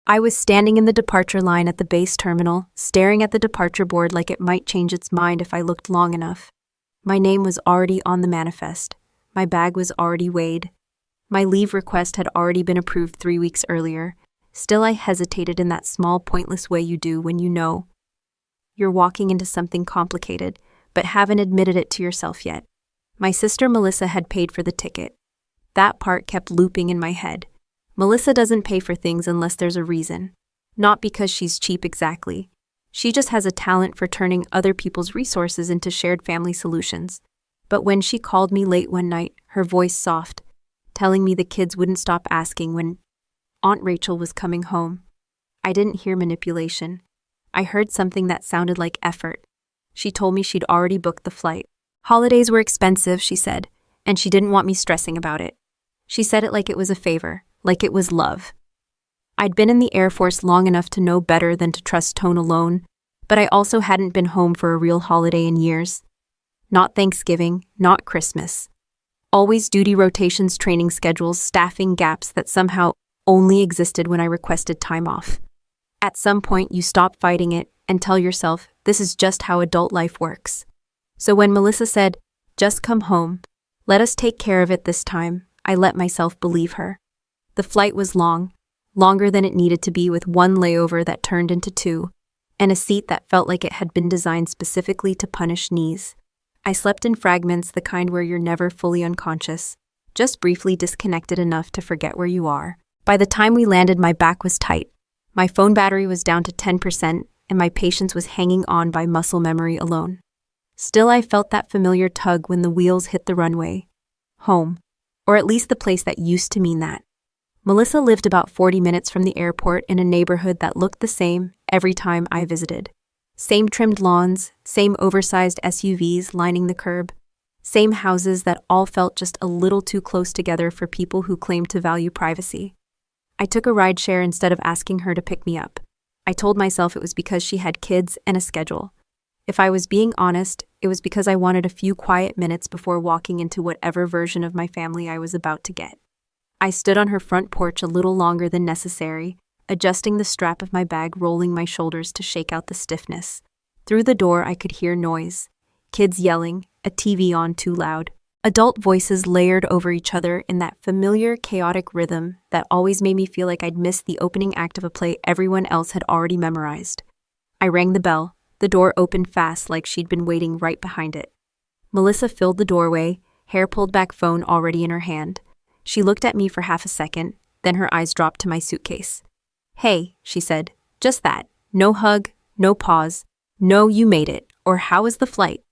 I was standing in the departure line at the base terminal, staring at the departure board like it might change its mind if I looked long enough. My name was already on the manifest. My bag was already weighed. My leave request had already been approved 3 weeks earlier. Still, I hesitated in that small, pointless way you do when you know you're walking into something complicated, but haven't admitted it to yourself yet. My sister Melissa had paid for the ticket. That part kept looping in my head. Melissa doesn't pay for things unless there's a reason. Not because she's cheap exactly. She just has a talent for turning other people's resources into shared family solutions. But when she called me late one night, her voice soft, telling me the kids wouldn't stop asking when Aunt Rachel was coming home, I didn't hear manipulation. I heard something that sounded like effort. She told me she'd already booked the flight. Holidays were expensive, she said, and she didn't want me stressing about it. She said it like it was a favor, like it was love. I'd been in the Air Force long enough to know better than to trust tone alone, but I also hadn't been home for a real holiday in years. Not Thanksgiving, not Christmas. Always duty rotations, training schedules, staffing gaps that somehow only existed when I requested time off. At some point, you stop fighting it and tell yourself this is just how adult life works. So when Melissa said, "Just come home, let us take care of it this time," I let myself believe her. The flight was long, longer than it needed to be, with one layover that turned into two, and a seat that felt like it had been designed specifically to punish knees. I slept in fragments, the kind where you're never fully unconscious, just briefly disconnected enough to forget where you are. By the time we landed, my back was tight. My phone battery was down to 10%, and my patience was hanging on by muscle memory alone. Still, I felt that familiar tug when the wheels hit the runway. Home. Or at least the place that used to mean that. Melissa lived about 40 minutes from the airport in a neighborhood that looked the same every time I visited. Same trimmed lawns, same oversized SUVs lining the curb, same houses that all felt just a little too close together for people who claimed to value privacy. I took a rideshare instead of asking her to pick me up. I told myself it was because she had kids and a schedule. If I was being honest, it was because I wanted a few quiet minutes before walking into whatever version of my family I was about to get. I stood on her front porch a little longer than necessary, adjusting the strap of my bag, rolling my shoulders to shake out the stiffness. Through the door, I could hear noise. Kids yelling, a TV on too loud. Adult voices layered over each other in that familiar, chaotic rhythm that always made me feel like I'd missed the opening act of a play everyone else had already memorized. I rang the bell. The door opened fast, like she'd been waiting right behind it. Melissa filled the doorway, hair pulled back, phone already in her hand. She looked at me for half a second, then her eyes dropped to my suitcase. "Hey," she said, "just that. No hug, no pause, no 'you made it,' or 'how was the flight?'"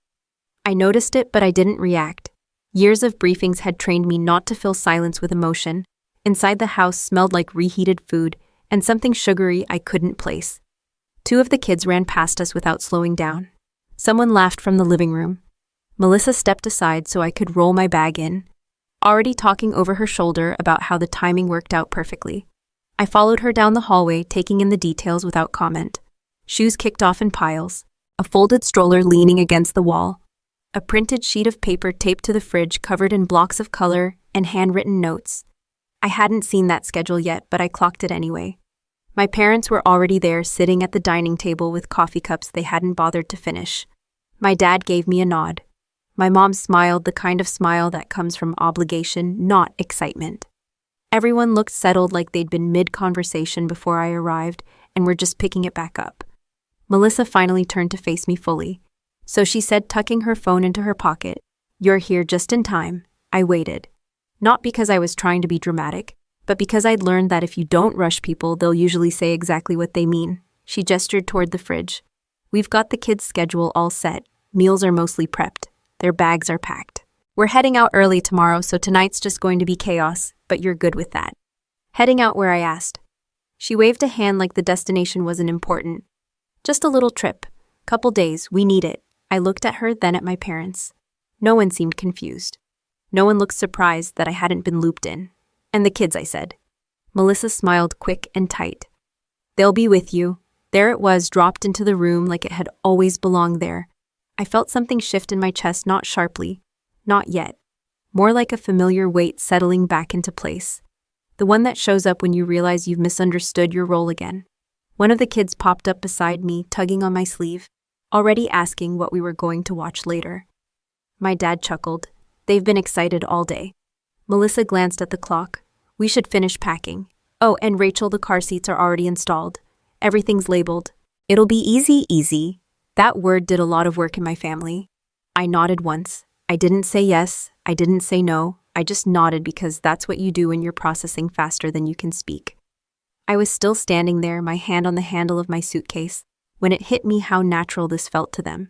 I noticed it, but I didn't react. Years of briefings had trained me not to fill silence with emotion. Inside the house smelled like reheated food and something sugary I couldn't place. 2 of the kids ran past us without slowing down. Someone laughed from the living room. Melissa stepped aside so I could roll my bag in, already talking over her shoulder about how the timing worked out perfectly. I followed her down the hallway, taking in the details without comment. Shoes kicked off in piles, a folded stroller leaning against the wall, a printed sheet of paper taped to the fridge covered in blocks of color and handwritten notes. I hadn't seen that schedule yet, but I clocked it anyway. My parents were already there, sitting at the dining table with coffee cups they hadn't bothered to finish. My dad gave me a nod. My mom smiled, the kind of smile that comes from obligation, not excitement. Everyone looked settled, like they'd been mid-conversation before I arrived and were just picking it back up. Melissa finally turned to face me fully. So she said, tucking her phone into her pocket, "You're here just in time." I waited. Not because I was trying to be dramatic, but because I'd learned that if you don't rush people, they'll usually say exactly what they mean. She gestured toward the fridge. "We've got the kids' schedule all set. Meals are mostly prepped. Their bags are packed. We're heading out early tomorrow, so tonight's just going to be chaos, but you're good with that." "Heading out where?" I asked. She waved a hand like the destination wasn't important. "Just a little trip. Couple days, we need it." I looked at her, then at my parents. No one seemed confused. No one looked surprised that I hadn't been looped in. "And the kids," I said. Melissa smiled quick and tight. "They'll be with you." There it was, dropped into the room like it had always belonged there. I felt something shift in my chest, not sharply, not yet, more like a familiar weight settling back into place. The one that shows up when you realize you've misunderstood your role again. One of the kids popped up beside me, tugging on my sleeve, already asking what we were going to watch later. My dad chuckled. They've been excited all day. Melissa glanced at the clock. We should finish packing. Oh, and Rachel, the car seats are already installed. Everything's labeled. It'll be easy. That word did a lot of work in my family. I nodded once. I didn't say yes. I didn't say no. I just nodded because that's what you do when you're processing faster than you can speak. I was still standing there, my hand on the handle of my suitcase, when it hit me how natural this felt to them.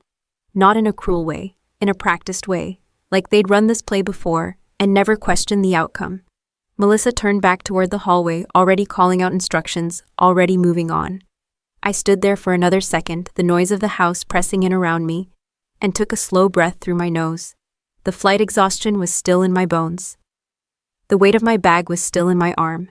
Not in a cruel way, in a practiced way, like they'd run this play before and never questioned the outcome. Melissa turned back toward the hallway, already calling out instructions, already moving on. I stood there for another second, the noise of the house pressing in around me, and took a slow breath through my nose. The flight exhaustion was still in my bones. The weight of my bag was still in my arm.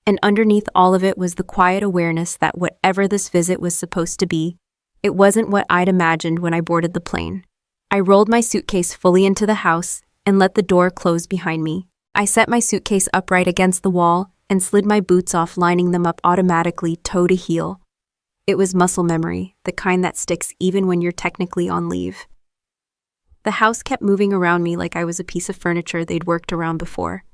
And underneath all of it was the quiet awareness that whatever this visit was supposed to be, it wasn't what I'd imagined when I boarded the plane. I rolled my suitcase fully into the house and let the door close behind me. I set my suitcase upright against the wall and slid my boots off, lining them up automatically, toe to heel. It was muscle memory, the kind that sticks even when you're technically on leave. The house kept moving around me like I was a piece of furniture they'd worked around before.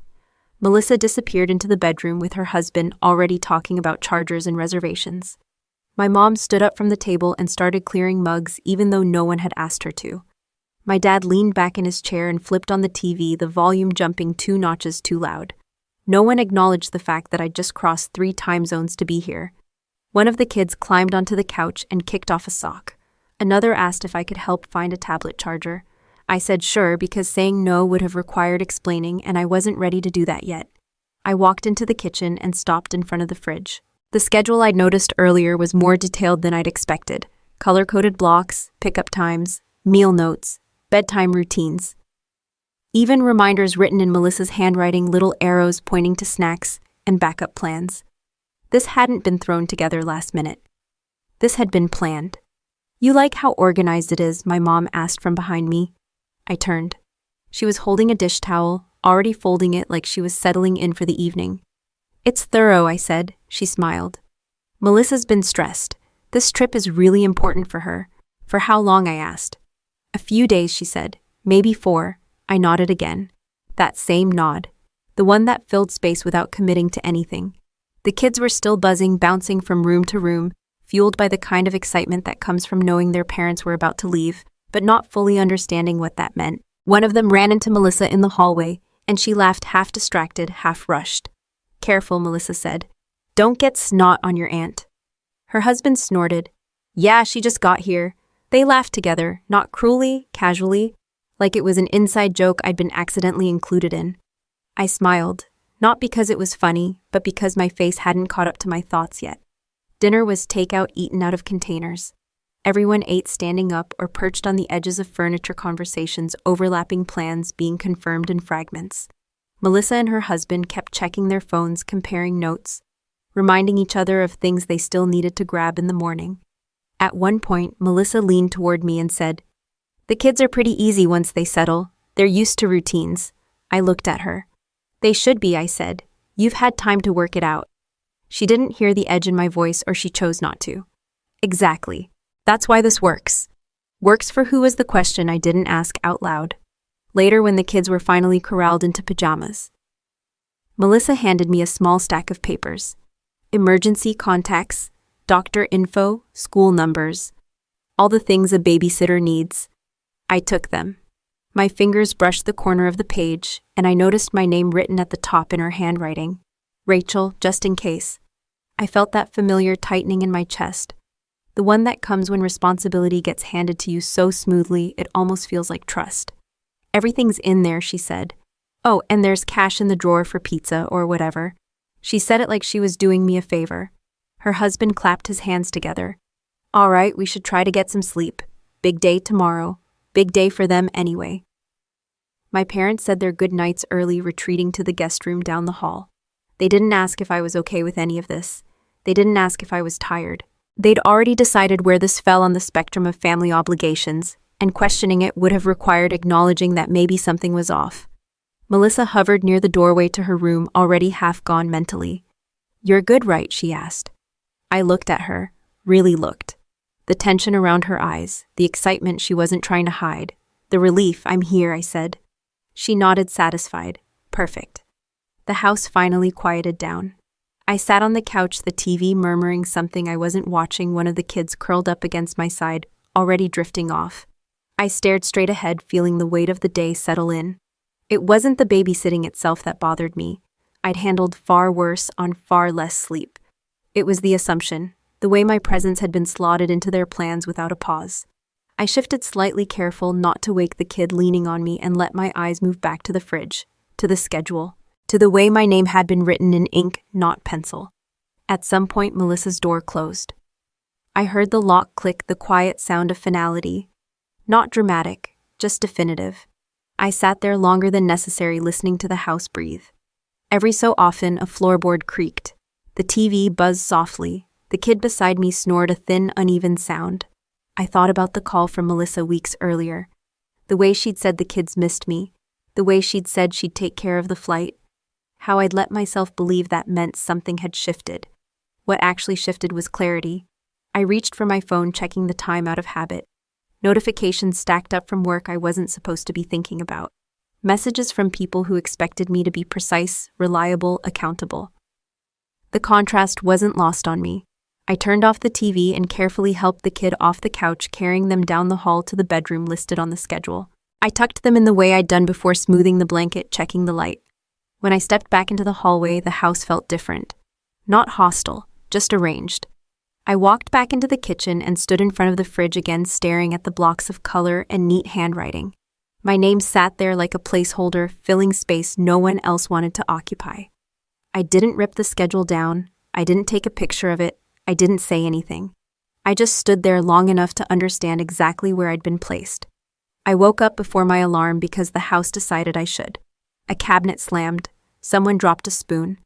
Melissa disappeared into the bedroom with her husband, already talking about chargers and reservations. My mom stood up from the table and started clearing mugs even though no one had asked her to. My dad leaned back in his chair and flipped on the TV, the volume jumping 2 notches too loud. No one acknowledged the fact that I'd just crossed 3 time zones to be here. One of the kids climbed onto the couch and kicked off a sock. Another asked if I could help find a tablet charger. I said sure because saying no would have required explaining and I wasn't ready to do that yet. I walked into the kitchen and stopped in front of the fridge. The schedule I'd noticed earlier was more detailed than I'd expected. Color-coded blocks, pickup times, meal notes, bedtime routines. Even reminders written in Melissa's handwriting, little arrows pointing to snacks and backup plans. This hadn't been thrown together last minute. This had been planned. You like how organized it is? My mom asked from behind me. I turned. She was holding a dish towel, already folding it like she was settling in for the evening. It's thorough, I said. She smiled. Melissa's been stressed. This trip is really important for her. For how long? I asked. A few days, she said. Maybe 4. I nodded again. That same nod. The one that filled space without committing to anything. The kids were still buzzing, bouncing from room to room, fueled by the kind of excitement that comes from knowing their parents were about to leave, but not fully understanding what that meant. One of them ran into Melissa in the hallway, and she laughed, half distracted, half rushed. Careful, Melissa said. Don't get snot on your aunt. Her husband snorted. Yeah, she just got here. They laughed together, not cruelly, casually, like it was an inside joke I'd been accidentally included in. I smiled, not because it was funny, but because my face hadn't caught up to my thoughts yet. Dinner was takeout, eaten out of containers. Everyone ate standing up or perched on the edges of furniture, conversations, overlapping plans being confirmed in fragments. Melissa and her husband kept checking their phones, comparing notes, reminding each other of things they still needed to grab in the morning. At one point, Melissa leaned toward me and said, "The kids are pretty easy once they settle. They're used to routines." I looked at her. "They should be," I said. "You've had time to work it out." She didn't hear the edge in my voice, or she chose not to. Exactly. That's why this works. Works for who was the question I didn't ask out loud. Later, when the kids were finally corralled into pajamas, Melissa handed me a small stack of papers. Emergency contacts, doctor info, school numbers. All the things a babysitter needs. I took them. My fingers brushed the corner of the page, and I noticed my name written at the top in her handwriting. Rachel, just in case. I felt that familiar tightening in my chest. The one that comes when responsibility gets handed to you so smoothly it almost feels like trust. Everything's in there, she said. Oh, and there's cash in the drawer for pizza or whatever. She said it like she was doing me a favor. Her husband clapped his hands together. All right, we should try to get some sleep. Big day tomorrow. Big day for them anyway. My parents said their good nights early, retreating to the guest room down the hall. They didn't ask if I was okay with any of this. They didn't ask if I was tired. They'd already decided where this fell on the spectrum of family obligations, and questioning it would have required acknowledging that maybe something was off. Melissa hovered near the doorway to her room, already half gone mentally. "You're good, right?" she asked. I looked at her, really looked. The tension around her eyes, the excitement she wasn't trying to hide, the relief. "I'm here," I said. She nodded, satisfied. Perfect. The house finally quieted down. I sat on the couch, the TV murmuring something I wasn't watching, one of the kids curled up against my side, already drifting off. I stared straight ahead, feeling the weight of the day settle in. It wasn't the babysitting itself that bothered me. I'd handled far worse on far less sleep. It was the assumption, the way my presence had been slotted into their plans without a pause. I shifted slightly, careful not to wake the kid leaning on me, and let my eyes move back to the fridge, to the schedule, to the way my name had been written in ink, not pencil. At some point, Melissa's door closed. I heard the lock click, the quiet sound of finality. Not dramatic, just definitive. I sat there longer than necessary, listening to the house breathe. Every so often, a floorboard creaked. The TV buzzed softly. The kid beside me snored a thin, uneven sound. I thought about the call from Melissa weeks earlier. The way she'd said the kids missed me. The way she'd said she'd take care of the flight. How I'd let myself believe that meant something had shifted. What actually shifted was clarity. I reached for my phone, checking the time out of habit. Notifications stacked up from work I wasn't supposed to be thinking about. Messages from people who expected me to be precise, reliable, accountable. The contrast wasn't lost on me. I turned off the TV and carefully helped the kid off the couch, carrying them down the hall to the bedroom listed on the schedule. I tucked them in the way I'd done before, smoothing the blanket, checking the light. When I stepped back into the hallway, the house felt different. Not hostile, just arranged. I walked back into the kitchen and stood in front of the fridge again, staring at the blocks of color and neat handwriting. My name sat there like a placeholder, filling space no one else wanted to occupy. I didn't rip the schedule down. I didn't take a picture of it. I didn't say anything. I just stood there long enough to understand exactly where I'd been placed. I woke up before my alarm because the house decided I should. A cabinet slammed. Someone dropped a spoon.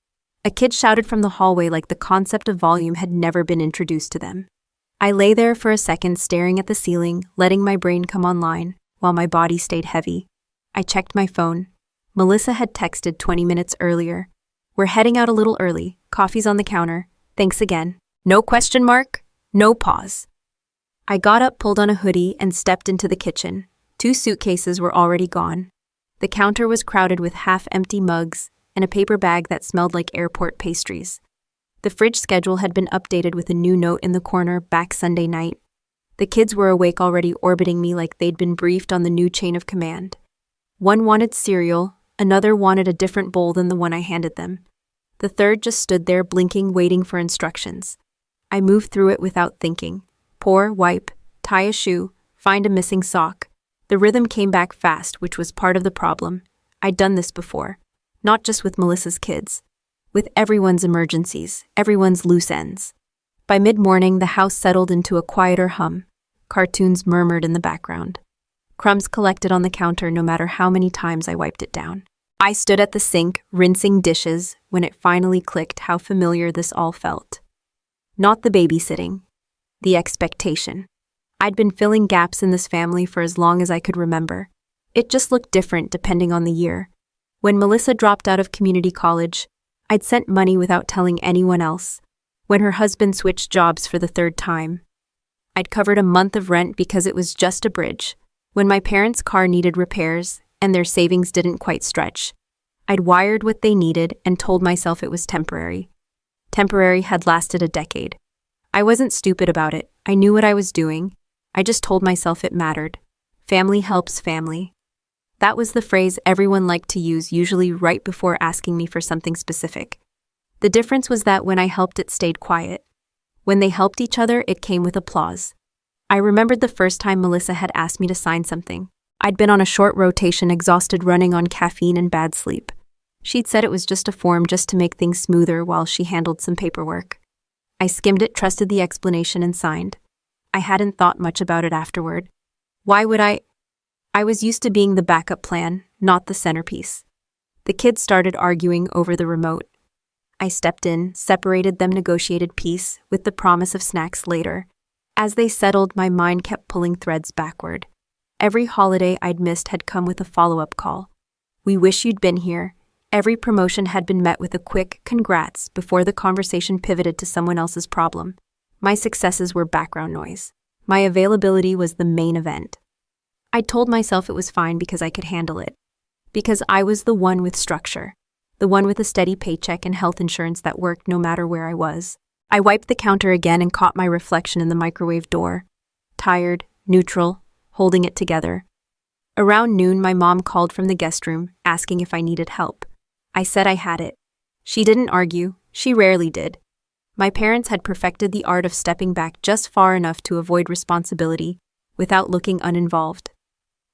A kid shouted from the hallway like the concept of volume had never been introduced to them. I lay there for a second, staring at the ceiling, letting my brain come online, while my body stayed heavy. I checked my phone. Melissa had texted 20 minutes earlier. "We're heading out a little early. Coffee's on the counter. Thanks again." No question mark, no pause. I got up, pulled on a hoodie, and stepped into the kitchen. 2 suitcases were already gone. The counter was crowded with half-empty mugs and a paper bag that smelled like airport pastries. The fridge schedule had been updated with a new note in the corner, "Back Sunday night." The kids were awake already, orbiting me like they'd been briefed on the new chain of command. One wanted cereal, another wanted a different bowl than the one I handed them. The third just stood there, blinking, waiting for instructions. I moved through it without thinking. Pour, wipe, tie a shoe, find a missing sock. The rhythm came back fast, which was part of the problem. I'd done this before. Not just with Melissa's kids. With everyone's emergencies, everyone's loose ends. By mid-morning, the house settled into a quieter hum. Cartoons murmured in the background. Crumbs collected on the counter no matter how many times I wiped it down. I stood at the sink, rinsing dishes, when it finally clicked how familiar this all felt. Not the babysitting. The expectation. I'd been filling gaps in this family for as long as I could remember. It just looked different depending on the year. When Melissa dropped out of community college, I'd sent money without telling anyone else. When her husband switched jobs for the 3rd time, I'd covered a month of rent because it was just a bridge. When my parents' car needed repairs and their savings didn't quite stretch, I'd wired what they needed and told myself it was temporary. Temporary had lasted a decade. I wasn't stupid about it. I knew what I was doing. I just told myself it mattered. Family helps family. That was the phrase everyone liked to use, usually right before asking me for something specific. The difference was that when I helped, it stayed quiet. When they helped each other, it came with applause. I remembered the first time Melissa had asked me to sign something. I'd been on a short rotation, exhausted, running on caffeine and bad sleep. She'd said it was just a form, just to make things smoother while she handled some paperwork. I skimmed it, trusted the explanation, and signed. I hadn't thought much about it afterward. Why would I? I was used to being the backup plan, not the centerpiece. The kids started arguing over the remote. I stepped in, separated them, negotiated peace, with the promise of snacks later. As they settled, my mind kept pulling threads backward. Every holiday I'd missed had come with a follow-up call. We wish you'd been here. Every promotion had been met with a quick congrats before the conversation pivoted to someone else's problem. My successes were background noise. My availability was the main event. I told myself it was fine because I could handle it. Because I was the one with structure. The one with a steady paycheck and health insurance that worked no matter where I was. I wiped the counter again and caught my reflection in the microwave door. Tired, neutral, holding it together. Around noon, my mom called from the guest room, asking if I needed help. I said I had it. She didn't argue. She rarely did. My parents had perfected the art of stepping back just far enough to avoid responsibility without looking uninvolved.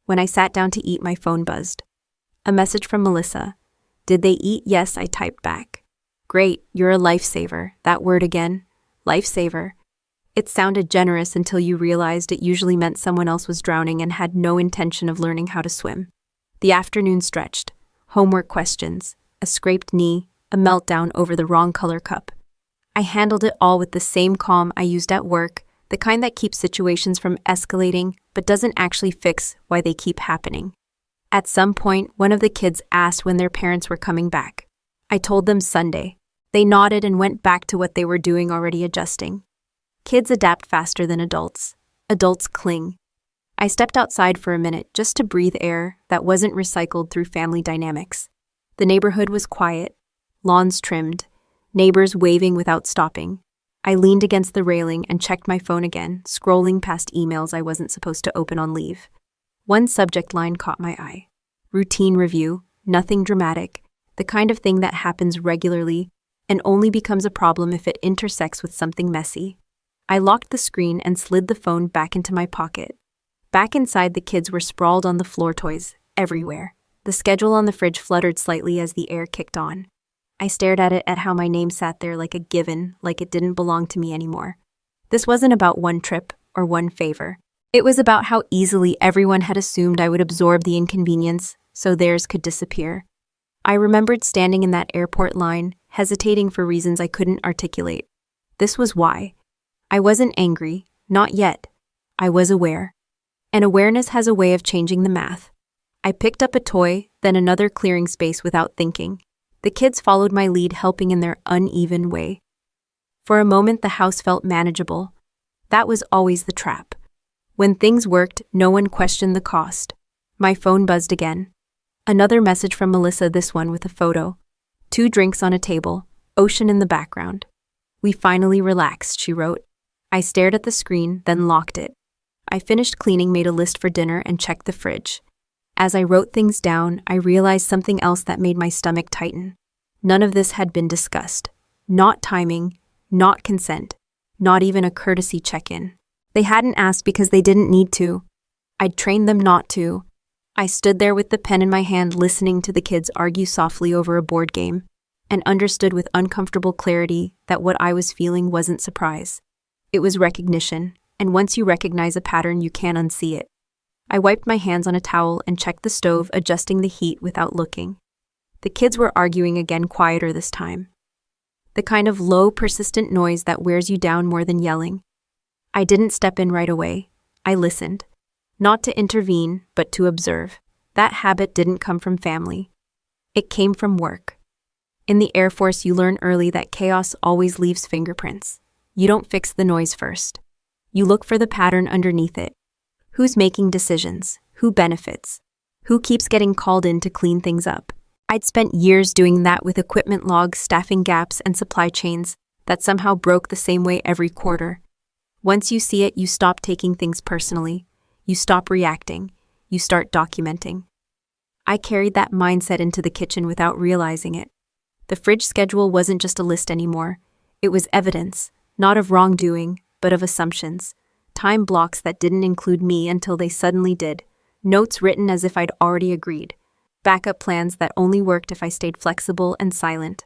When I sat down to eat, my phone buzzed. A message from Melissa. Did they eat? Yes, I typed back. Great, you're a lifesaver. That word again. Lifesaver. It sounded generous until you realized it usually meant someone else was drowning and had no intention of learning how to swim. The afternoon stretched. Homework questions, a scraped knee, a meltdown over the wrong color cup. I handled it all with the same calm I used at work, the kind that keeps situations from escalating but doesn't actually fix why they keep happening. At some point, one of the kids asked when their parents were coming back. I told them Sunday. They nodded and went back to what they were doing, already adjusting. Kids adapt faster than adults. Adults cling. I stepped outside for a minute just to breathe air that wasn't recycled through family dynamics. The neighborhood was quiet, lawns trimmed, neighbors waving without stopping. I leaned against the railing and checked my phone again, scrolling past emails I wasn't supposed to open on leave. One subject line caught my eye. Routine review, nothing dramatic, the kind of thing that happens regularly and only becomes a problem if it intersects with something messy. I locked the screen and slid the phone back into my pocket. Back inside, the kids were sprawled on the floor, toys everywhere. The schedule on the fridge fluttered slightly as the air kicked on. I stared at it, at how my name sat there like a given, like it didn't belong to me anymore. This wasn't about one trip or one favor. It was about how easily everyone had assumed I would absorb the inconvenience so theirs could disappear. I remembered standing in that airport line, hesitating for reasons I couldn't articulate. This was why. I wasn't angry, not yet. I was aware. And awareness has a way of changing the math. I picked up a toy, then another, clearing space without thinking. The kids followed my lead, helping in their uneven way. For a moment, the house felt manageable. That was always the trap. When things worked, no one questioned the cost. My phone buzzed again. Another message from Melissa, this one with a photo. 2 drinks on a table, ocean in the background. We finally relaxed, she wrote. I stared at the screen, then locked it. I finished cleaning, made a list for dinner, and checked the fridge. As I wrote things down, I realized something else that made my stomach tighten. None of this had been discussed. Not timing, not consent, not even a courtesy check-in. They hadn't asked because they didn't need to. I'd trained them not to. I stood there with the pen in my hand, listening to the kids argue softly over a board game, and understood with uncomfortable clarity that what I was feeling wasn't surprise. It was recognition, and once you recognize a pattern, you can't unsee it. I wiped my hands on a towel and checked the stove, adjusting the heat without looking. The kids were arguing again, quieter this time. The kind of low, persistent noise that wears you down more than yelling. I didn't step in right away. I listened. Not to intervene, but to observe. That habit didn't come from family. It came from work. In the Air Force, you learn early that chaos always leaves fingerprints. You don't fix the noise first. You look for the pattern underneath it. Who's making decisions? Who benefits? Who keeps getting called in to clean things up? I'd spent years doing that with equipment logs, staffing gaps, and supply chains that somehow broke the same way every quarter. Once you see it, you stop taking things personally. You stop reacting. You start documenting. I carried that mindset into the kitchen without realizing it. The fridge schedule wasn't just a list anymore. It was evidence, not of wrongdoing, but of assumptions. Time blocks that didn't include me until they suddenly did. Notes written as if I'd already agreed. Backup plans that only worked if I stayed flexible and silent.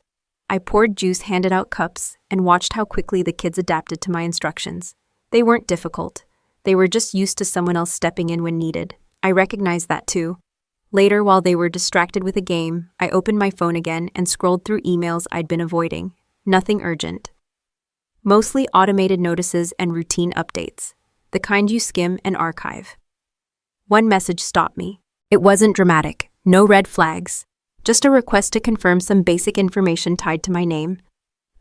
I poured juice, handed out cups, and watched how quickly the kids adapted to my instructions. They weren't difficult. They were just used to someone else stepping in when needed. I recognized that too. Later, while they were distracted with a game, I opened my phone again and scrolled through emails I'd been avoiding. Nothing urgent. Mostly automated notices and routine updates, the kind you skim and archive. One message stopped me. It wasn't dramatic, No red flags. Just a request to confirm some basic information tied to my name.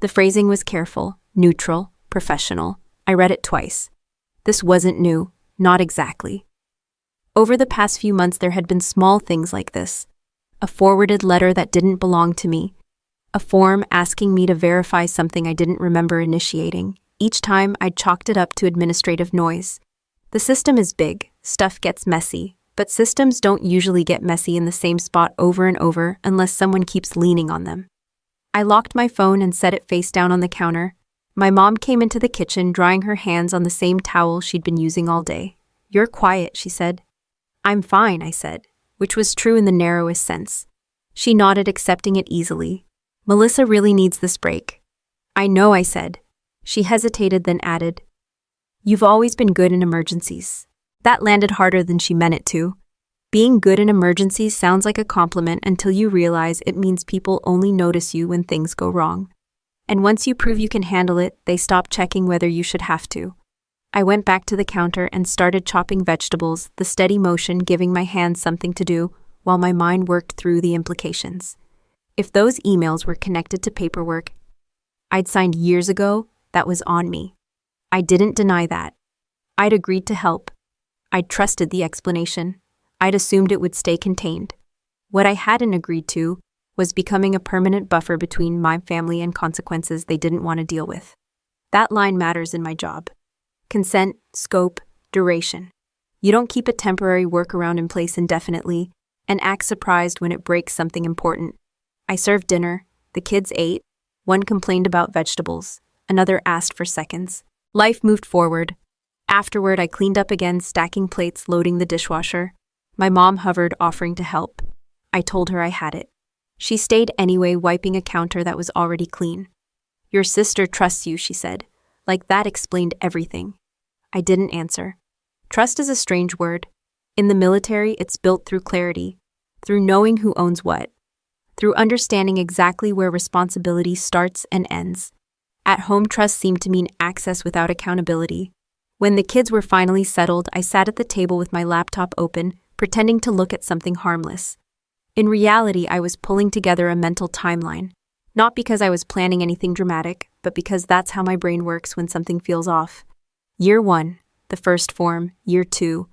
The phrasing was careful, neutral, professional. I read it twice. This wasn't new, not exactly. Over the past few months, there had been small things like this. A forwarded letter that didn't belong to me. A form asking me to verify something I didn't remember initiating. Each time, I'd chalked it up to administrative noise. The system is big, stuff gets messy, but systems don't usually get messy in the same spot over and over unless someone keeps leaning on them. I locked my phone and set it face down on the counter. My mom came into the kitchen, drying her hands on the same towel she'd been using all day. "You're quiet," she said. "I'm fine," I said, which was true in the narrowest sense. She nodded, accepting it easily. "Melissa really needs this break." "I know," I said. She hesitated, then added, "You've always been good in emergencies." That landed harder than she meant it to. Being good in emergencies sounds like a compliment until you realize it means people only notice you when things go wrong. And once you prove you can handle it, they stop checking whether you should have to. I went back to the counter and started chopping vegetables, the steady motion giving my hands something to do while my mind worked through the implications. If those emails were connected to paperwork I'd signed years ago, that was on me. I didn't deny that. I'd agreed to help. I'd trusted the explanation. I'd assumed it would stay contained. What I hadn't agreed to was becoming a permanent buffer between my family and consequences they didn't want to deal with. That line matters in my job. Consent, scope, duration. You don't keep a temporary workaround in place indefinitely and act surprised when it breaks something important. I served dinner. The kids ate. One complained about vegetables. Another asked for seconds. Life moved forward. Afterward, I cleaned up again, stacking plates, loading the dishwasher. My mom hovered, offering to help. I told her I had it. She stayed anyway, wiping a counter that was already clean. "Your sister trusts you," she said. Like that explained everything. I didn't answer. Trust is a strange word. In the military, it's built through clarity, through knowing who owns what, through understanding exactly where responsibility starts and ends. At home, trust seemed to mean access without accountability. When the kids were finally settled, I sat at the table with my laptop open, pretending to look at something harmless. In reality, I was pulling together a mental timeline. Not because I was planning anything dramatic, but because that's how my brain works when something feels off. Year 1, the first form. Year 2,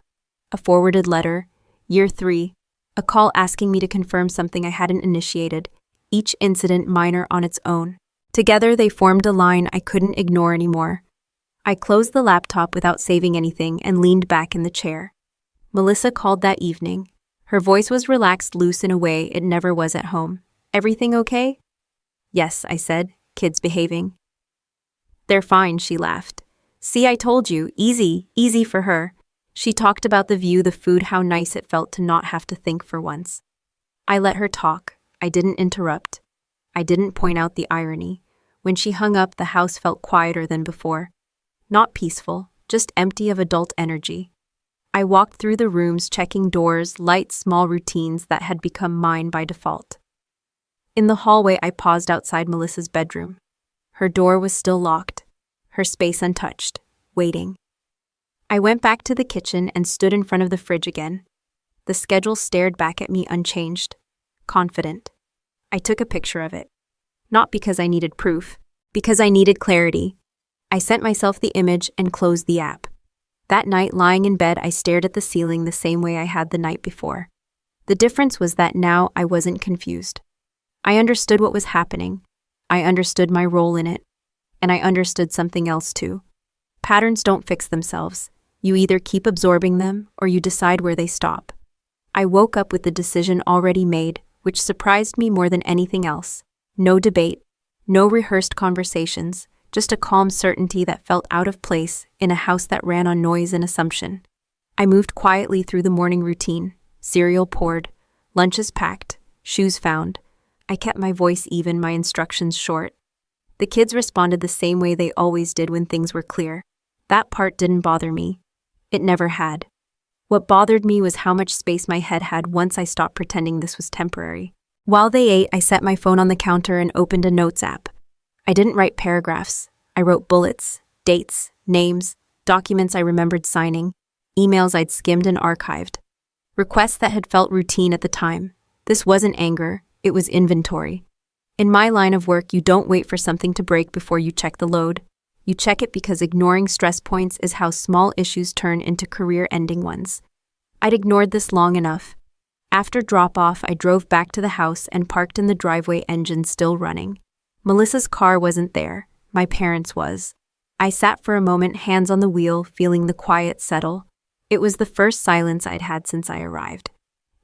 a forwarded letter. Year 3, a call asking me to confirm something I hadn't initiated. Each incident minor on its own. Together, they formed a line I couldn't ignore anymore. I closed the laptop without saving anything and leaned back in the chair. Melissa called that evening. Her voice was relaxed, loose in a way it never was at home. "Everything okay?" "Yes," I said. "Kids behaving?" "They're fine," she laughed. "See, I told you. Easy for her." She talked about the view, the food, how nice it felt to not have to think for once. I let her talk. I didn't interrupt. I didn't point out the irony. When she hung up, the house felt quieter than before. Not peaceful, just empty of adult energy. I walked through the rooms, checking doors, light, small routines that had become mine by default. In the hallway, I paused outside Melissa's bedroom. Her door was still locked, her space untouched, waiting. I went back to the kitchen and stood in front of the fridge again. The schedule stared back at me unchanged, confident. I took a picture of it. Not because I needed proof, because I needed clarity. I sent myself the image and closed the app. That night, lying in bed, I stared at the ceiling the same way I had the night before. The difference was that now I wasn't confused. I understood what was happening. I understood my role in it. And I understood something else too. Patterns don't fix themselves. You either keep absorbing them or you decide where they stop. I woke up with the decision already made, which surprised me more than anything else. No debate, no rehearsed conversations, just a calm certainty that felt out of place in a house that ran on noise and assumption. I moved quietly through the morning routine. Cereal poured, lunches packed, shoes found. I kept my voice even, my instructions short. The kids responded the same way they always did when things were clear. That part didn't bother me. It never had. What bothered me was how much space my head had once I stopped pretending this was temporary. While they ate, I set my phone on the counter and opened a notes app. I didn't write paragraphs. I wrote bullets, dates, names, documents I remembered signing, emails I'd skimmed and archived, requests that had felt routine at the time, This wasn't anger, it was inventory. In my line of work, you don't wait for something to break before you check the load. You check it because ignoring stress points is how small issues turn into career-ending ones. I'd ignored this long enough. After drop-off, I drove back to the house and parked in the driveway, engine still running. Melissa's car wasn't there. My parents' was. I sat for a moment, hands on the wheel, feeling the quiet settle. It was the first silence I'd had since I arrived.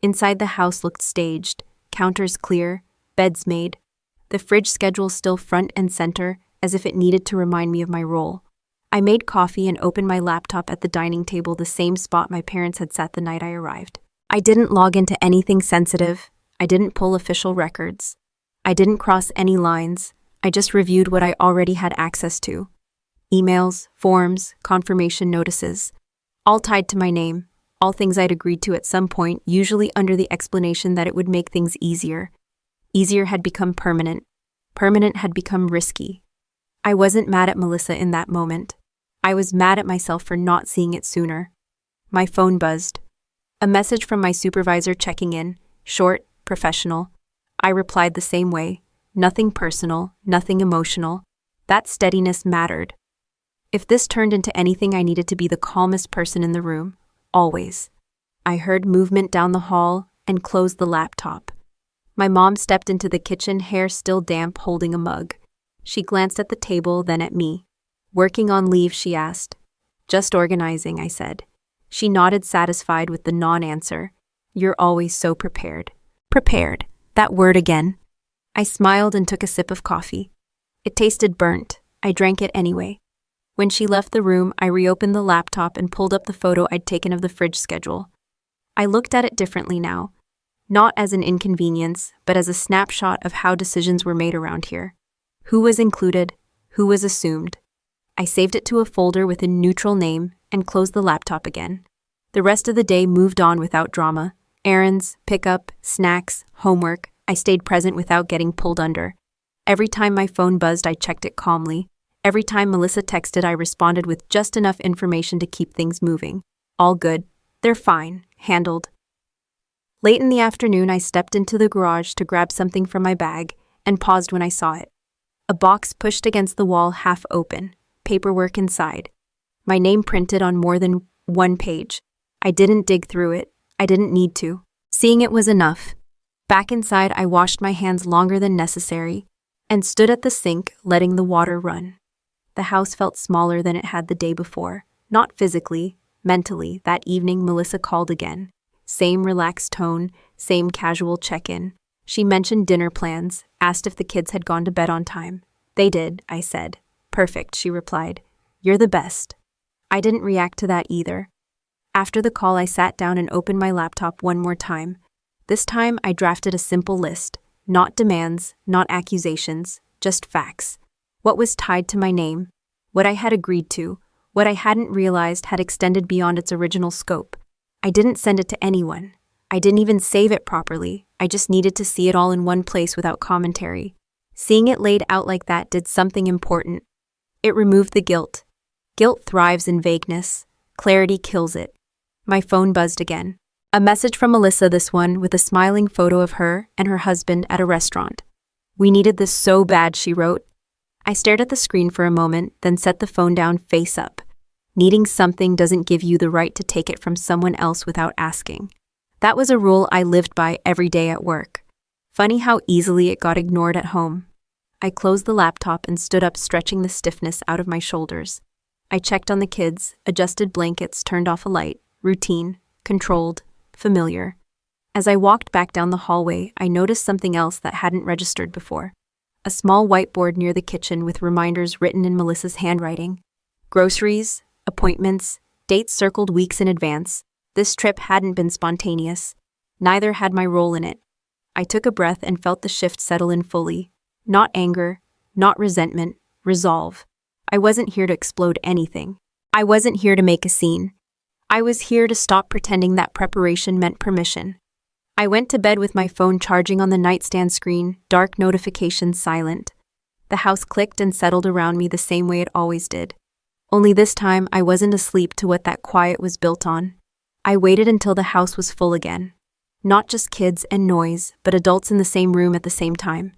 Inside the house looked staged, counters clear, beds made. The fridge schedule still front and center, as if it needed to remind me of my role. I made coffee and opened my laptop at the dining table, the same spot my parents had sat the night I arrived. I didn't log into anything sensitive. I didn't pull official records. I didn't cross any lines. I just reviewed what I already had access to. Emails, forms, confirmation notices. All tied to my name. All things I'd agreed to at some point, usually under the explanation that it would make things easier. Easier had become permanent. Permanent had become risky. I wasn't mad at Melissa in that moment. I was mad at myself for not seeing it sooner. My phone buzzed. A message from my supervisor checking in, short, professional. I replied the same way. Nothing personal, nothing emotional. That steadiness mattered. If this turned into anything, I needed to be the calmest person in the room, always. I heard movement down the hall and closed the laptop. My mom stepped into the kitchen, hair still damp, holding a mug. She glanced at the table, then at me. Working on leave, she asked. Just organizing, I said. She nodded, satisfied with the non-answer. You're always so prepared. Prepared. That word again. I smiled and took a sip of coffee. It tasted burnt. I drank it anyway. When she left the room, I reopened the laptop and pulled up the photo I'd taken of the fridge schedule. I looked at it differently now. Not as an inconvenience, but as a snapshot of how decisions were made around here. Who was included? Who was assumed? I saved it to a folder with a neutral name and closed the laptop again. The rest of the day moved on without drama. Errands, pickup, snacks, homework. I stayed present without getting pulled under. Every time my phone buzzed, I checked it calmly. Every time Melissa texted, I responded with just enough information to keep things moving. All good. They're fine. Handled. Late in the afternoon, I stepped into the garage to grab something from my bag and paused when I saw it. A box pushed against the wall, half open, paperwork inside. My name printed on more than one page. I didn't dig through it. I didn't need to. Seeing it was enough. Back inside, I washed my hands longer than necessary and stood at the sink, letting the water run. The house felt smaller than it had the day before. Not physically, mentally. That evening, Melissa called again. Same relaxed tone, same casual check-in. She mentioned dinner plans, asked if the kids had gone to bed on time. They did, I said. Perfect, she replied. You're the best. I didn't react to that either. After the call, I sat down and opened my laptop one more time. This time, I drafted a simple list. Not demands, not accusations, just facts. What was tied to my name, what I had agreed to, what I hadn't realized had extended beyond its original scope. I didn't send it to anyone. I didn't even save it properly. I just needed to see it all in one place without commentary. Seeing it laid out like that did something important. It removed the guilt. Guilt thrives in vagueness. Clarity kills it. My phone buzzed again. A message from Melissa, this one, with a smiling photo of her and her husband at a restaurant. We needed this so bad, she wrote. I stared at the screen for a moment, then set the phone down face up. Needing something doesn't give you the right to take it from someone else without asking. That was a rule I lived by every day at work. Funny how easily it got ignored at home. I closed the laptop and stood up, stretching the stiffness out of my shoulders. I checked on the kids, adjusted blankets, turned off a light. Routine, controlled, familiar. As I walked back down the hallway, I noticed something else that hadn't registered before. A small whiteboard near the kitchen with reminders written in Melissa's handwriting. Groceries, appointments, dates circled weeks in advance. This trip hadn't been spontaneous. Neither had my role in it. I took a breath and felt the shift settle in fully. Not anger, not resentment, resolve. I wasn't here to explode anything. I wasn't here to make a scene. I was here to stop pretending that preparation meant permission. I went to bed with my phone charging on the nightstand screen, dark notifications silent. The house clicked and settled around me the same way it always did. Only this time, I wasn't asleep to what that quiet was built on. I waited until the house was full again. Not just kids and noise, but adults in the same room at the same time.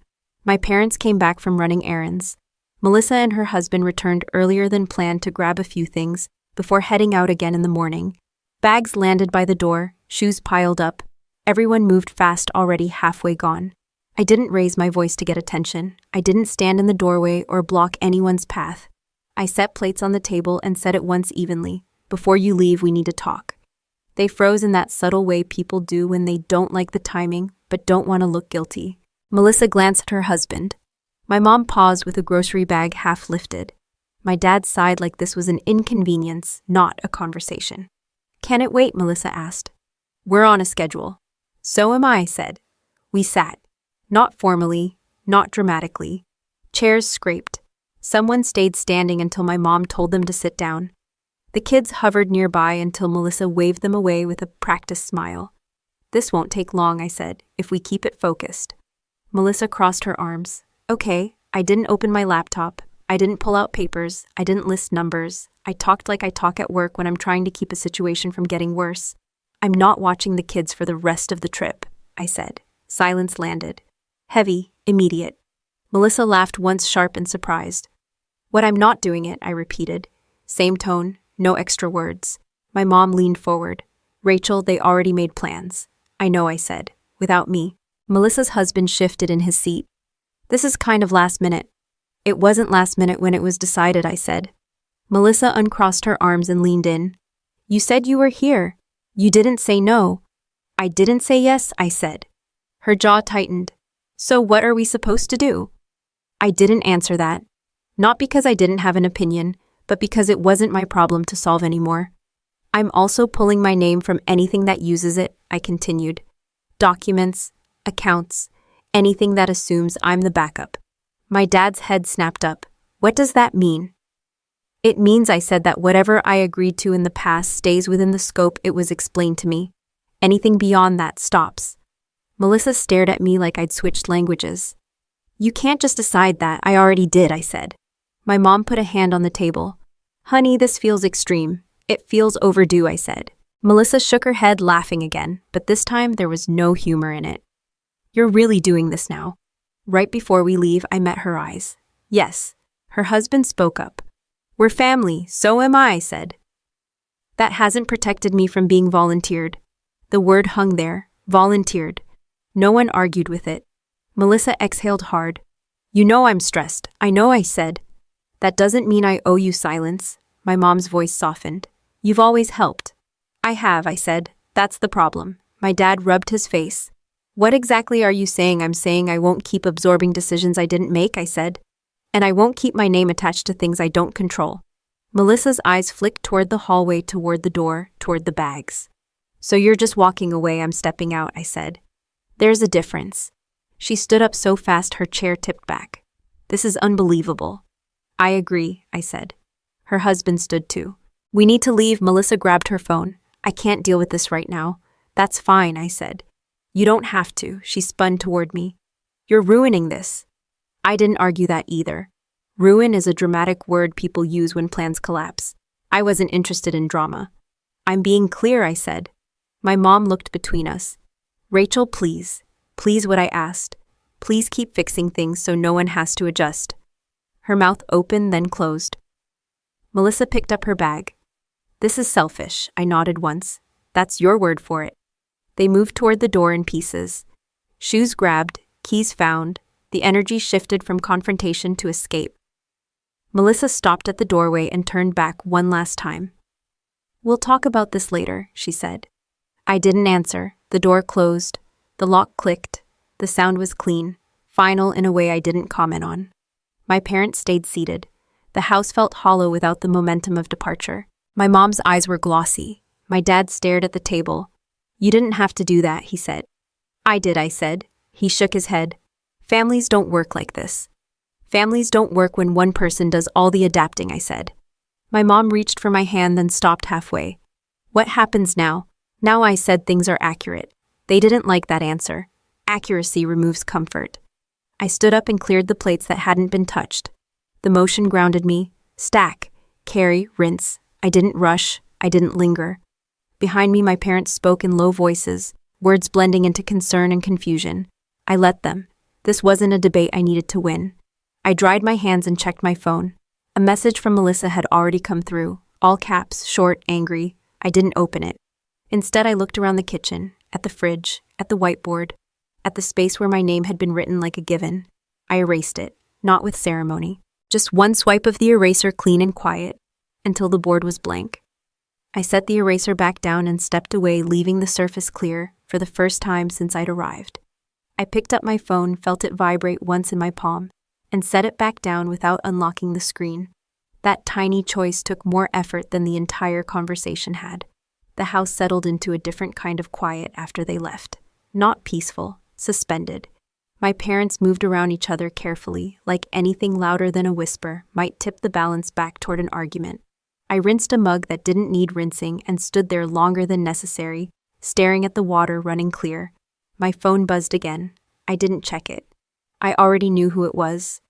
My parents came back from running errands. Melissa and her husband returned earlier than planned to grab a few things before heading out again in the morning. Bags landed by the door, shoes piled up. Everyone moved fast, already halfway gone. I didn't raise my voice to get attention. I didn't stand in the doorway or block anyone's path. I set plates on the table and said it once evenly. Before you leave, we need to talk. They froze in that subtle way people do when they don't like the timing but don't want to look guilty. Melissa glanced at her husband. My mom paused with a grocery bag half lifted. My dad sighed like this was an inconvenience, not a conversation. Can it wait? Melissa asked. We're on a schedule. So am I, said. We sat. Not formally, not dramatically. Chairs scraped. Someone stayed standing until my mom told them to sit down. The kids hovered nearby until Melissa waved them away with a practiced smile. This won't take long, I said, if we keep it focused. Melissa crossed her arms. Okay, I didn't open my laptop. I didn't pull out papers. I didn't list numbers. I talked like I talk at work when I'm trying to keep a situation from getting worse. I'm not watching the kids for the rest of the trip, I said. Silence landed. Heavy, immediate. Melissa laughed once, sharp and surprised. What, I'm not doing it, I repeated. Same tone, no extra words. My mom leaned forward. Rachel, they already made plans. I know, I said. Without me. Melissa's husband shifted in his seat. This is kind of last minute. It wasn't last minute when it was decided, I said. Melissa uncrossed her arms and leaned in. You said you were here. You didn't say no. I didn't say yes, I said. Her jaw tightened. So what are we supposed to do? I didn't answer that. Not because I didn't have an opinion, but because it wasn't my problem to solve anymore. I'm also pulling my name from anything that uses it, I continued. Documents, accounts, anything that assumes I'm the backup. My dad's head snapped up. What does that mean? It means, I said, that whatever I agreed to in the past stays within the scope it was explained to me. Anything beyond that stops. Melissa stared at me like I'd switched languages. You can't just decide that. I already did, I said. My mom put a hand on the table. Honey, this feels extreme. It feels overdue, I said. Melissa shook her head, laughing again, but this time there was no humor in it. You're really doing this now. Right before we leave, I met her eyes. Yes. Her husband spoke up. We're family, so am I said. That hasn't protected me from being volunteered. The word hung there, volunteered. No one argued with it. Melissa exhaled hard. You know I'm stressed. I know, I said. That doesn't mean I owe you silence. My mom's voice softened. You've always helped. I have, I said. That's the problem. My dad rubbed his face. What exactly are you saying? I'm saying I won't keep absorbing decisions I didn't make, I said. And I won't keep my name attached to things I don't control. Melissa's eyes flicked toward the hallway, toward the door, toward the bags. So you're just walking away, I'm stepping out, I said. There's a difference. She stood up so fast her chair tipped back. This is unbelievable. I agree, I said. Her husband stood too. We need to leave. Melissa grabbed her phone. I can't deal with this right now. That's fine, I said. You don't have to, she spun toward me. You're ruining this. I didn't argue that either. Ruin is a dramatic word people use when plans collapse. I wasn't interested in drama. I'm being clear, I said. My mom looked between us. Rachel, please. Please, what I asked. Please keep fixing things so no one has to adjust. Her mouth opened, then closed. Melissa picked up her bag. This is selfish, I nodded once. That's your word for it. They moved toward the door in pieces. Shoes grabbed, keys found. The energy shifted from confrontation to escape. Melissa stopped at the doorway and turned back one last time. We'll talk about this later, she said. I didn't answer. The door closed. The lock clicked. The sound was clean, final in a way I didn't comment on. My parents stayed seated. The house felt hollow without the momentum of departure. My mom's eyes were glossy. My dad stared at the table. You didn't have to do that, he said. I did, I said. He shook his head. Families don't work like this. Families don't work when one person does all the adapting, I said. My mom reached for my hand, then stopped halfway. What happens now? Now, I said, things are accurate. They didn't like that answer. Accuracy removes comfort. I stood up and cleared the plates that hadn't been touched. The motion grounded me. Stack, carry, rinse. I didn't rush. I didn't linger. Behind me, my parents spoke in low voices. words blending into concern and confusion. I let them. This wasn't a debate I needed to win. I dried my hands and checked my phone. A message from Melissa had already come through, all caps, short, angry. I didn't open it. Instead, I looked around the kitchen, at the fridge, at the whiteboard, at the space where my name had been written like a given. I erased it, not with ceremony. Just one swipe of the eraser, clean and quiet, until the board was blank. I set the eraser back down and stepped away, leaving the surface clear for the first time since I'd arrived. I picked up my phone, felt it vibrate once in my palm, and set it back down without unlocking the screen. That tiny choice took more effort than the entire conversation had. The house settled into a different kind of quiet after they left. Not peaceful, suspended. My parents moved around each other carefully, like anything louder than a whisper might tip the balance back toward an argument. I rinsed a mug that didn't need rinsing and stood there longer than necessary, staring at the water running clear. My phone buzzed again. I didn't check it. I already knew who it was.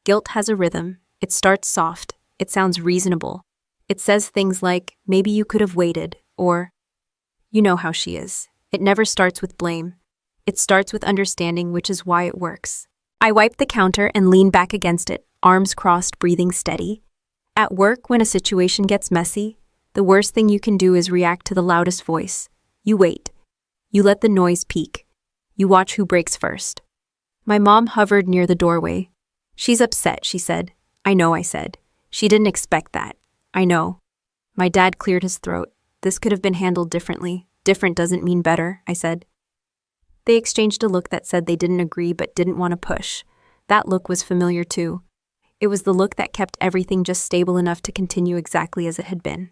Guilt has a rhythm. It starts soft. It sounds reasonable. It says things like, maybe you could have waited, or, you know how she is. It never starts with blame. It starts with understanding, which is why it works. I wiped the counter and leaned back against it, arms crossed, breathing steady. At work, when a situation gets messy, the worst thing you can do is react to the loudest voice. You wait. You let the noise peak. You watch who breaks first. My mom hovered near the doorway. She's upset, she said. I know, I said. She didn't expect that. I know. My dad cleared his throat. This could have been handled differently. Different doesn't mean better, I said. They exchanged a look that said they didn't agree but didn't want to push. That look was familiar too. It was the look that kept everything just stable enough to continue exactly as it had been.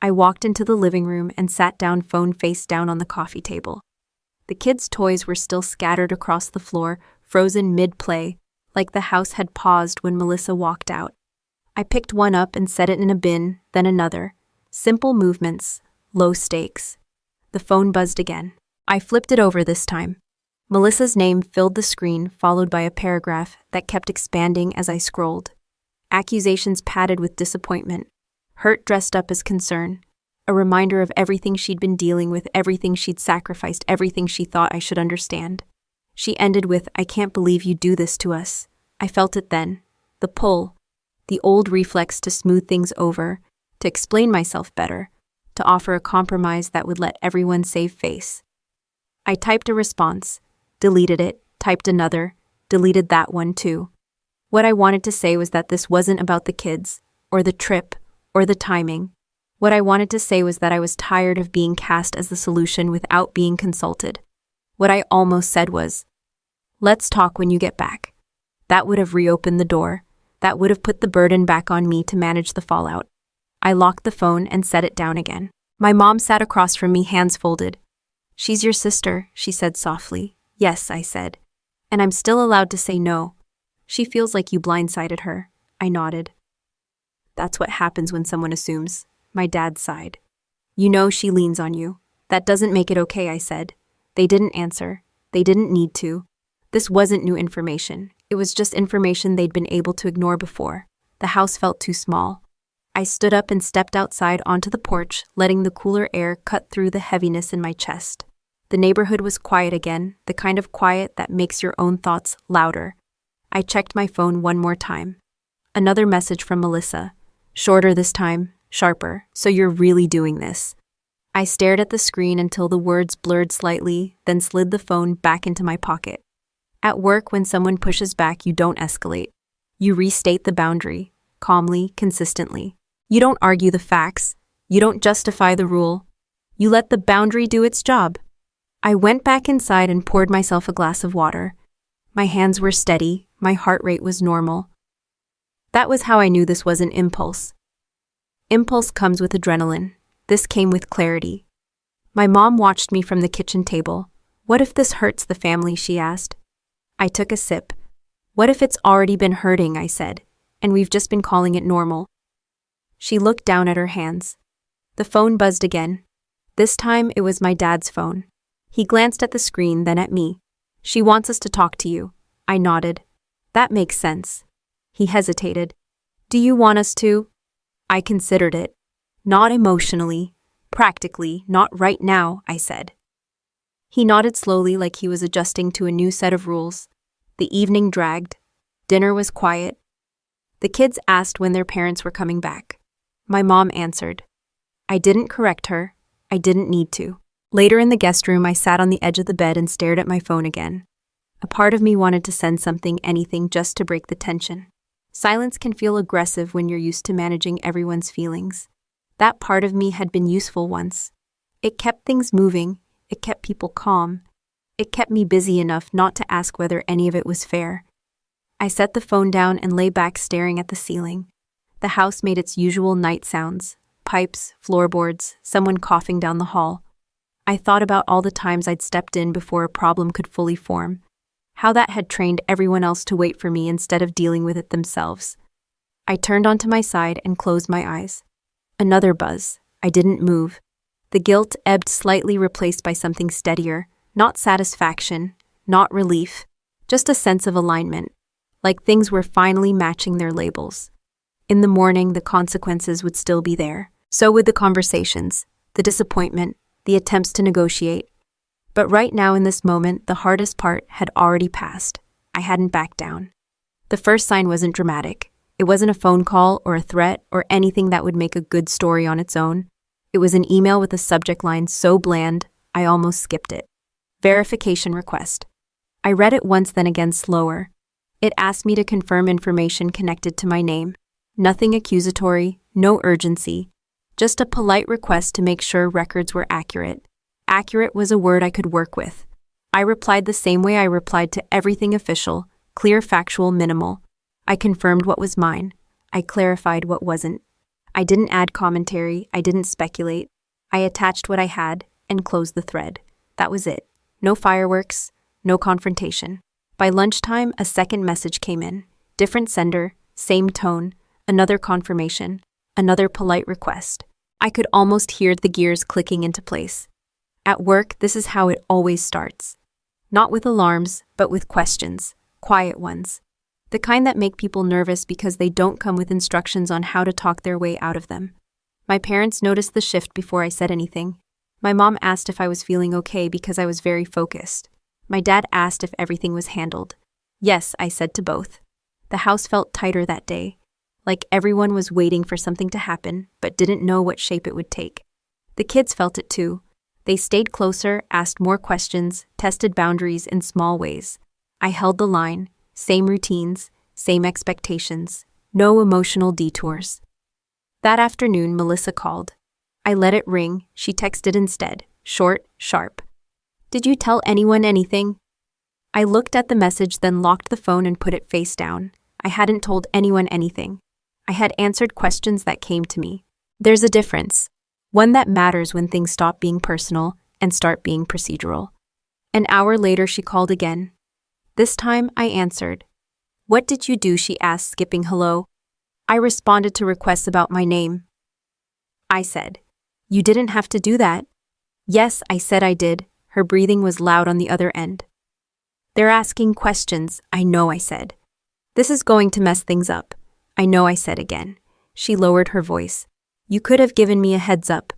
I walked into the living room and sat down, phone face down on the coffee table. The kids' toys were still scattered across the floor, frozen mid-play, like the house had paused when Melissa walked out. I picked one up and set it in a bin, then another. Simple movements, low stakes. The phone buzzed again. I flipped it over this time. Melissa's name filled the screen, followed by a paragraph that kept expanding as I scrolled. Accusations padded with disappointment. Hurt dressed up as concern. A reminder of everything she'd been dealing with, everything she'd sacrificed, everything she thought I should understand. She ended with, I can't believe you do this to us. I felt it then. The pull. The old reflex to smooth things over, to explain myself better, to offer a compromise that would let everyone save face. I typed a response, deleted it, typed another, deleted that one too. What I wanted to say was that this wasn't about the kids, or the trip, or the timing. What I wanted to say was that I was tired of being cast as the solution without being consulted. What I almost said was, let's talk when you get back. That would have reopened the door. That would have put the burden back on me to manage the fallout. I locked the phone and set it down again. My mom sat across from me, hands folded. She's your sister, she said softly. Yes, I said. And I'm still allowed to say no. She feels like you blindsided her. I nodded. That's what happens when someone assumes. My dad sighed. You know she leans on you. That doesn't make it okay, I said. They didn't answer. They didn't need to. This wasn't new information. It was just information they'd been able to ignore before. The house felt too small. I stood up and stepped outside onto the porch, letting the cooler air cut through the heaviness in my chest. The neighborhood was quiet again, the kind of quiet that makes your own thoughts louder. I checked my phone one more time. Another message from Melissa. Shorter this time, sharper. So you're really doing this. I stared at the screen until the words blurred slightly, then slid the phone back into my pocket. At work, when someone pushes back, you don't escalate. You restate the boundary, calmly, consistently. You don't argue the facts. You don't justify the rule. You let the boundary do its job. I went back inside and poured myself a glass of water. My hands were steady. My heart rate was normal. That was how I knew this wasn't impulse. Impulse comes with adrenaline. This came with clarity. My mom watched me from the kitchen table. What if this hurts the family, she asked. I took a sip. What if it's already been hurting, I said, and we've just been calling it normal? She looked down at her hands. The phone buzzed again. This time it was my dad's phone. He glanced at the screen, then at me. She wants us to talk to you. I nodded. That makes sense. He hesitated. Do you want us to? I considered it. Not emotionally. Practically, not right now, I said. He nodded slowly like he was adjusting to a new set of rules. The evening dragged. Dinner was quiet. The kids asked when their parents were coming back. My mom answered. I didn't correct her. I didn't need to. Later in the guest room, I sat on the edge of the bed and stared at my phone again. A part of me wanted to send something, anything, just to break the tension. Silence can feel aggressive when you're used to managing everyone's feelings. That part of me had been useful once. It kept things moving. It kept people calm. It kept me busy enough not to ask whether any of it was fair. I set the phone down and lay back staring at the ceiling. The house made its usual night sounds. Pipes, floorboards, someone coughing down the hall. I thought about all the times I'd stepped in before a problem could fully form. How that had trained everyone else to wait for me instead of dealing with it themselves. I turned onto my side and closed my eyes. Another buzz. I didn't move. The guilt ebbed slightly, replaced by something steadier. Not satisfaction, not relief, just a sense of alignment. Like things were finally matching their labels. In the morning, the consequences would still be there. So would the conversations, the disappointment, the attempts to negotiate. But right now in this moment, the hardest part had already passed. I hadn't backed down. The first sign wasn't dramatic. It wasn't a phone call or a threat or anything that would make a good story on its own. It was an email with a subject line so bland, I almost skipped it. Verification request. I read it once, then again slower. It asked me to confirm information connected to my name. Nothing accusatory, no urgency. Just a polite request to make sure records were accurate. Accurate was a word I could work with. I replied the same way I replied to everything official, clear, factual, minimal. I confirmed what was mine. I clarified what wasn't. I didn't add commentary. I didn't speculate. I attached what I had and closed the thread. That was it. No fireworks, no confrontation. By lunchtime, a second message came in. Different sender, same tone, another confirmation, another polite request. I could almost hear the gears clicking into place. At work, this is how it always starts. Not with alarms, but with questions, quiet ones. The kind that make people nervous because they don't come with instructions on how to talk their way out of them. My parents noticed the shift before I said anything. My mom asked if I was feeling okay because I was very focused. My dad asked if everything was handled. Yes, I said to both. The house felt tighter that day, like everyone was waiting for something to happen, but didn't know what shape it would take. The kids felt it too. They stayed closer, asked more questions, tested boundaries in small ways. I held the line, same routines, same expectations, no emotional detours. That afternoon, Melissa called. I let it ring. She texted instead, short, sharp. Did you tell anyone anything? I looked at the message, then locked the phone and put it face down. I hadn't told anyone anything. I had answered questions that came to me. There's a difference. One that matters when things stop being personal and start being procedural. An hour later, she called again. This time, I answered. What did you do? She asked, skipping hello. I responded to requests about my name. I said, you didn't have to do that. Yes, I said I did. Her breathing was loud on the other end. They're asking questions. I know, I said. This is going to mess things up. I know, I said again. She lowered her voice. You could have given me a heads up.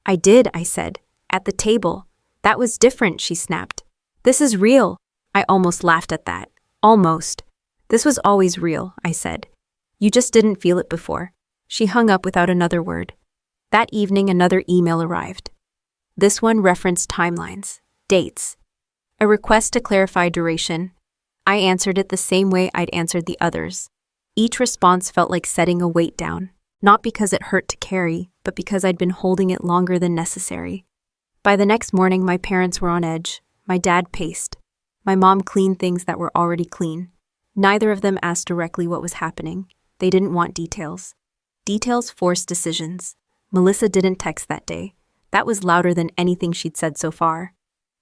I did, I said. At the table. That was different, she snapped. This is real. I almost laughed at that. Almost. This was always real, I said. You just didn't feel it before. She hung up without another word. That evening, another email arrived. This one referenced timelines, dates, a request to clarify duration. I answered it the same way I'd answered the others. Each response felt like setting a weight down, not because it hurt to carry, but because I'd been holding it longer than necessary. By the next morning, my parents were on edge. My dad paced. My mom cleaned things that were already clean. Neither of them asked directly what was happening. They didn't want details. Details forced decisions. Melissa didn't text that day. That was louder than anything she'd said so far.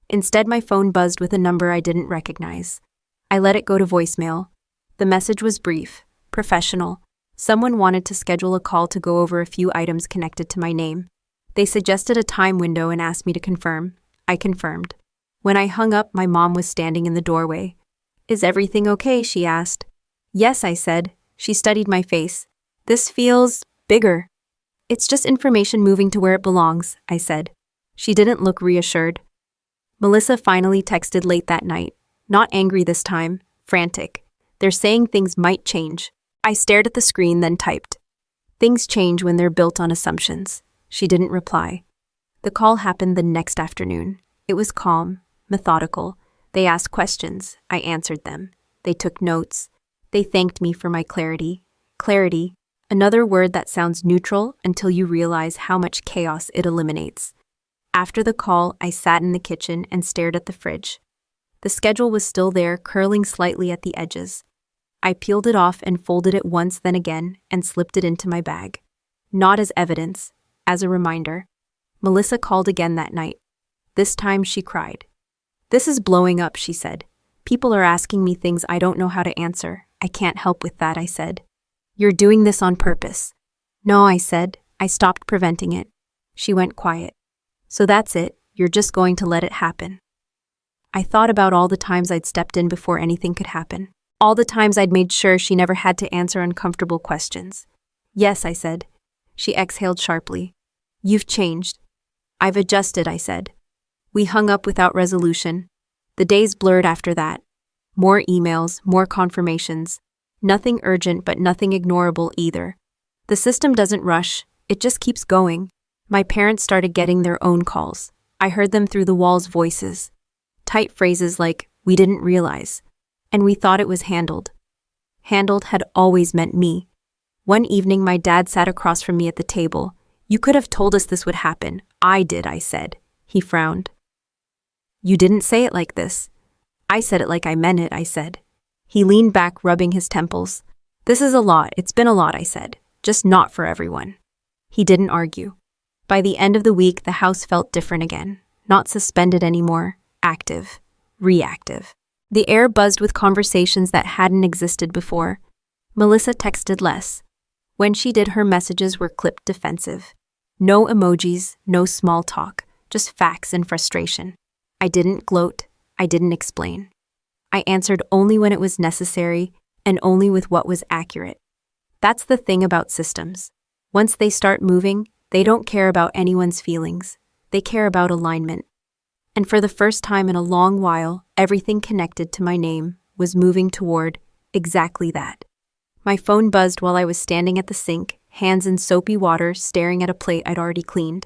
Instead, my phone buzzed with a number I didn't recognize. I let it go to voicemail. The message was brief, professional. Someone wanted to schedule a call to go over a few items connected to my name. They suggested a time window and asked me to confirm. I confirmed. When I hung up, my mom was standing in the doorway. Is everything okay? She asked. Yes, I said. She studied my face. This feels bigger. It's just information moving to where it belongs, I said. She didn't look reassured. Melissa finally texted late that night. Not angry this time, frantic. They're saying things might change. I stared at the screen, then typed. Things change when they're built on assumptions. She didn't reply. The call happened the next afternoon. It was calm, methodical. They asked questions. I answered them. They took notes. They thanked me for my clarity. Clarity, another word that sounds neutral until you realize how much chaos it eliminates. After the call, I sat in the kitchen and stared at the fridge. The schedule was still there, curling slightly at the edges. I peeled it off and folded it once, then again, and slipped it into my bag. Not as evidence, as a reminder. Melissa called again that night. This time she cried. This is blowing up, she said. People are asking me things I don't know how to answer. I can't help with that, I said. You're doing this on purpose. No, I said. I stopped preventing it. She went quiet. So that's it, you're just going to let it happen. I thought about all the times I'd stepped in before anything could happen. All the times I'd made sure she never had to answer uncomfortable questions. Yes, I said. She exhaled sharply. You've changed. I've adjusted, I said. We hung up without resolution. The days blurred after that. More emails, more confirmations. Nothing urgent, but nothing ignorable either. The system doesn't rush, it just keeps going. My parents started getting their own calls. I heard them through the wall's voices. Tight phrases like, we didn't realize. And we thought it was handled. Handled had always meant me. One evening my dad sat across from me at the table. You could have told us this would happen. I did, I said. He frowned. You didn't say it like this. I said it like I meant it, I said. He leaned back, rubbing his temples. This is a lot, it's been a lot, I said. Just not for everyone. He didn't argue. By the end of the week, the house felt different again. Not suspended anymore. Active. Reactive. The air buzzed with conversations that hadn't existed before. Melissa texted less. When she did, her messages were clipped defensive. No emojis, no small talk, just facts and frustration. I didn't gloat. I didn't explain. I answered only when it was necessary and only with what was accurate. That's the thing about systems. Once they start moving, they don't care about anyone's feelings. They care about alignment. And for the first time in a long while, everything connected to my name was moving toward exactly that. My phone buzzed while I was standing at the sink, hands in soapy water, staring at a plate I'd already cleaned.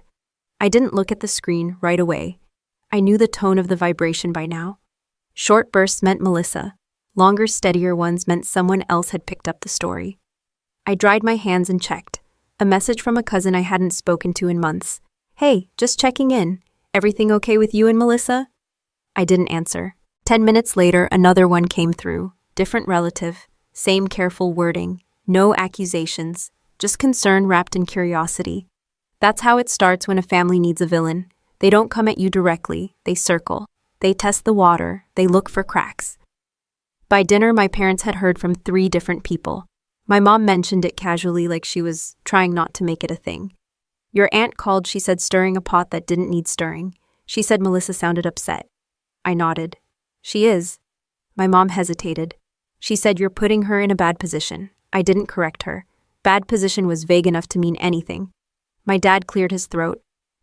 I didn't look at the screen right away. I knew the tone of the vibration by now. Short bursts meant Melissa. Longer, steadier ones meant someone else had picked up the story. I dried my hands and checked. A message from a cousin I hadn't spoken to in months. Hey, just checking in. Everything okay with you and Melissa? I didn't answer. 10 minutes later, another one came through. Different relative. Same careful wording. No accusations. Just concern wrapped in curiosity. That's how it starts when a family needs a villain. They don't come at you directly. They circle. They test the water. They look for cracks. By dinner, my parents had heard from 3 different people. My mom mentioned it casually, like she was trying not to make it a thing. Your aunt called, she said, stirring a pot that didn't need stirring. She said Melissa sounded upset. I nodded. She is. My mom hesitated. She said, you're putting her in a bad position. I didn't correct her. Bad position was vague enough to mean anything. My dad cleared his throat.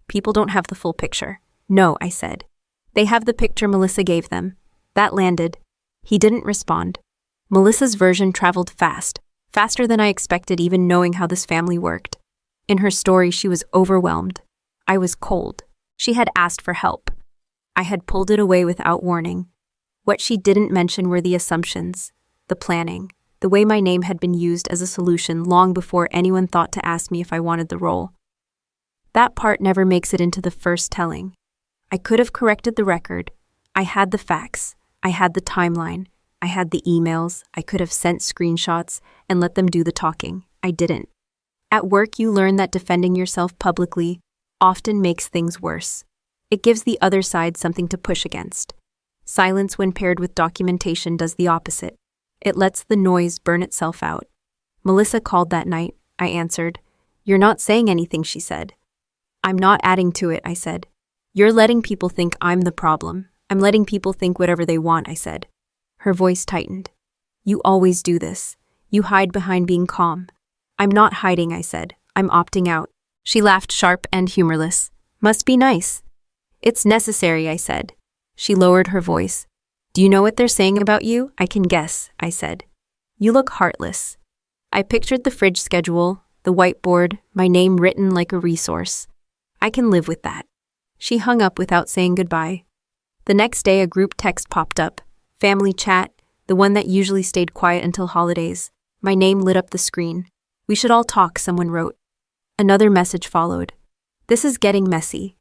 People don't have the full picture. No, I said. They have the picture Melissa gave them. That landed. He didn't respond. Melissa's version traveled fast, faster than I expected, even knowing how this family worked. In her story, she was overwhelmed. I was cold. She had asked for help. I had pulled it away without warning. What she didn't mention were the assumptions, the planning, the way my name had been used as a solution long before anyone thought to ask me if I wanted the role. That part never makes it into the first telling. I could have corrected the record. I had the facts. I had the timeline. I had the emails. I could have sent screenshots and let them do the talking. I didn't. At work, you learn that defending yourself publicly often makes things worse. It gives the other side something to push against. Silence, when paired with documentation, does the opposite. It lets the noise burn itself out. Melissa called that night. I answered. You're not saying anything, she said. I'm not adding to it, I said. You're letting people think I'm the problem. I'm letting people think whatever they want, I said. Her voice tightened. You always do this. You hide behind being calm. I'm not hiding, I said. I'm opting out. She laughed, sharp and humorless. Must be nice. It's necessary, I said. She lowered her voice. Do you know what they're saying about you? I can guess, I said. You look heartless. I pictured the fridge schedule, the whiteboard, my name written like a resource. I can live with that. She hung up without saying goodbye. The next day, a group text popped up. Family chat, the one that usually stayed quiet until holidays. My name lit up the screen. We should all talk, someone wrote. Another message followed. This is getting messy.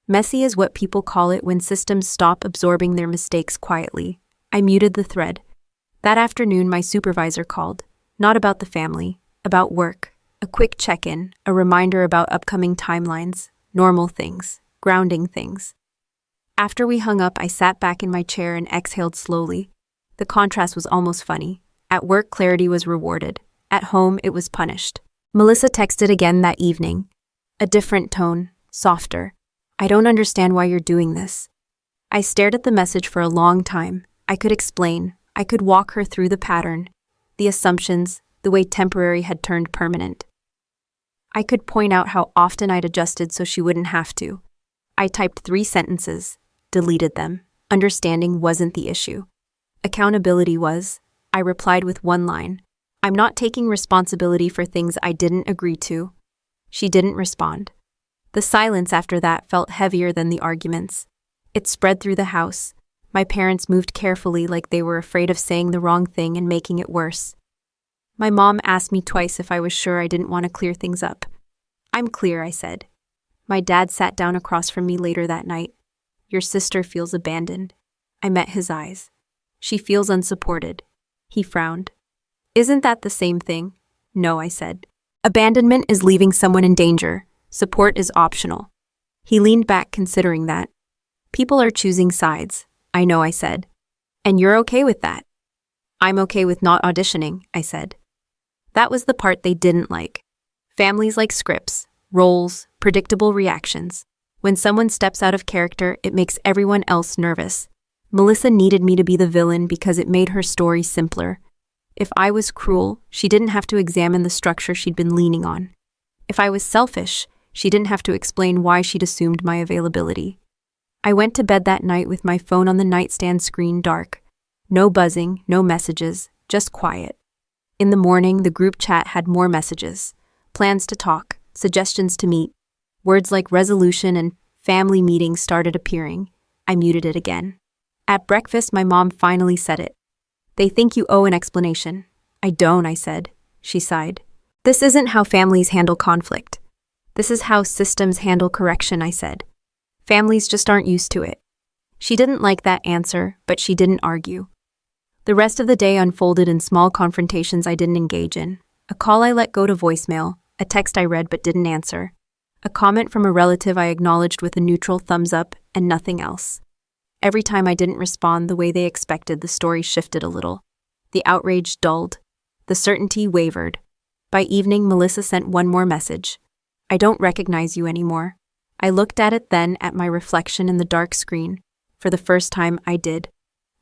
Messy is what people call it when systems stop absorbing their mistakes quietly. I muted the thread. That afternoon, my supervisor called. Not about the family, about work. A quick check-in, a reminder about upcoming timelines, normal things, grounding things. After we hung up, I sat back in my chair and exhaled slowly. The contrast was almost funny. At work, clarity was rewarded. At home, it was punished. Melissa texted again that evening. A different tone, softer. I don't understand why you're doing this. I stared at the message for a long time. I could explain. I could walk her through the pattern, the assumptions, the way temporary had turned permanent. I could point out how often I'd adjusted so she wouldn't have to. I typed 3 sentences, deleted them. Understanding wasn't the issue. Accountability was. I replied with 1 line. I'm not taking responsibility for things I didn't agree to. She didn't respond. The silence after that felt heavier than the arguments. It spread through the house. My parents moved carefully like they were afraid of saying the wrong thing and making it worse. My mom asked me twice if I was sure I didn't want to clear things up. I'm clear, I said. My dad sat down across from me later that night. Your sister feels abandoned. I met his eyes. She feels unsupported. He frowned. Isn't that the same thing? No, I said. Abandonment is leaving someone in danger. Support is optional. He leaned back, considering that. People are choosing sides. I know, I said. And you're okay with that? I'm okay with not auditioning, I said. That was the part they didn't like. Families like scripts, roles, predictable reactions. When someone steps out of character, it makes everyone else nervous. Melissa needed me to be the villain because it made her story simpler. If I was cruel, she didn't have to examine the structure she'd been leaning on. If I was selfish, she didn't have to explain why she'd assumed my availability. I went to bed that night with my phone on the nightstand screen dark. No buzzing, no messages, just quiet. In the morning, the group chat had more messages. Plans to talk, suggestions to meet. Words like resolution and family meeting started appearing. I muted it again. At breakfast, my mom finally said it. They think you owe an explanation. I don't, I said. She sighed. This isn't how families handle conflict. This is how systems handle correction, I said. Families just aren't used to it. She didn't like that answer, but she didn't argue. The rest of the day unfolded in small confrontations I didn't engage in. A call I let go to voicemail, a text I read but didn't answer, a comment from a relative I acknowledged with a neutral thumbs up, and nothing else. Every time I didn't respond the way they expected, the story shifted a little. The outrage dulled. The certainty wavered. By evening, Melissa sent one more message. I don't recognize you anymore. I looked at it then, at my reflection in the dark screen. For the first time, I did.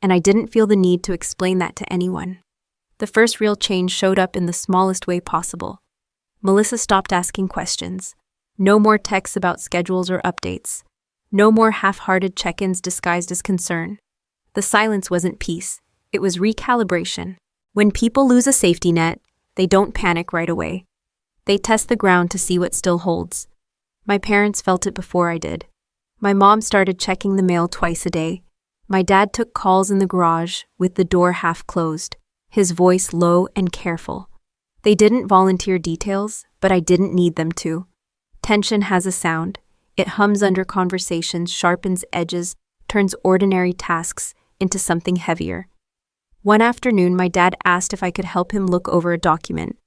And I didn't feel the need to explain that to anyone. The first real change showed up in the smallest way possible. Melissa stopped asking questions. No more texts about schedules or updates. No more half-hearted check-ins disguised as concern. The silence wasn't peace. It was recalibration. When people lose a safety net, they don't panic right away. They test the ground to see what still holds. My parents felt it before I did. My mom started checking the mail twice a day. My dad took calls in the garage, with the door half closed, his voice low and careful. They didn't volunteer details, but I didn't need them to. Tension has a sound. It hums under conversations, sharpens edges, turns ordinary tasks into something heavier. One afternoon, my dad asked if I could help him look over a document.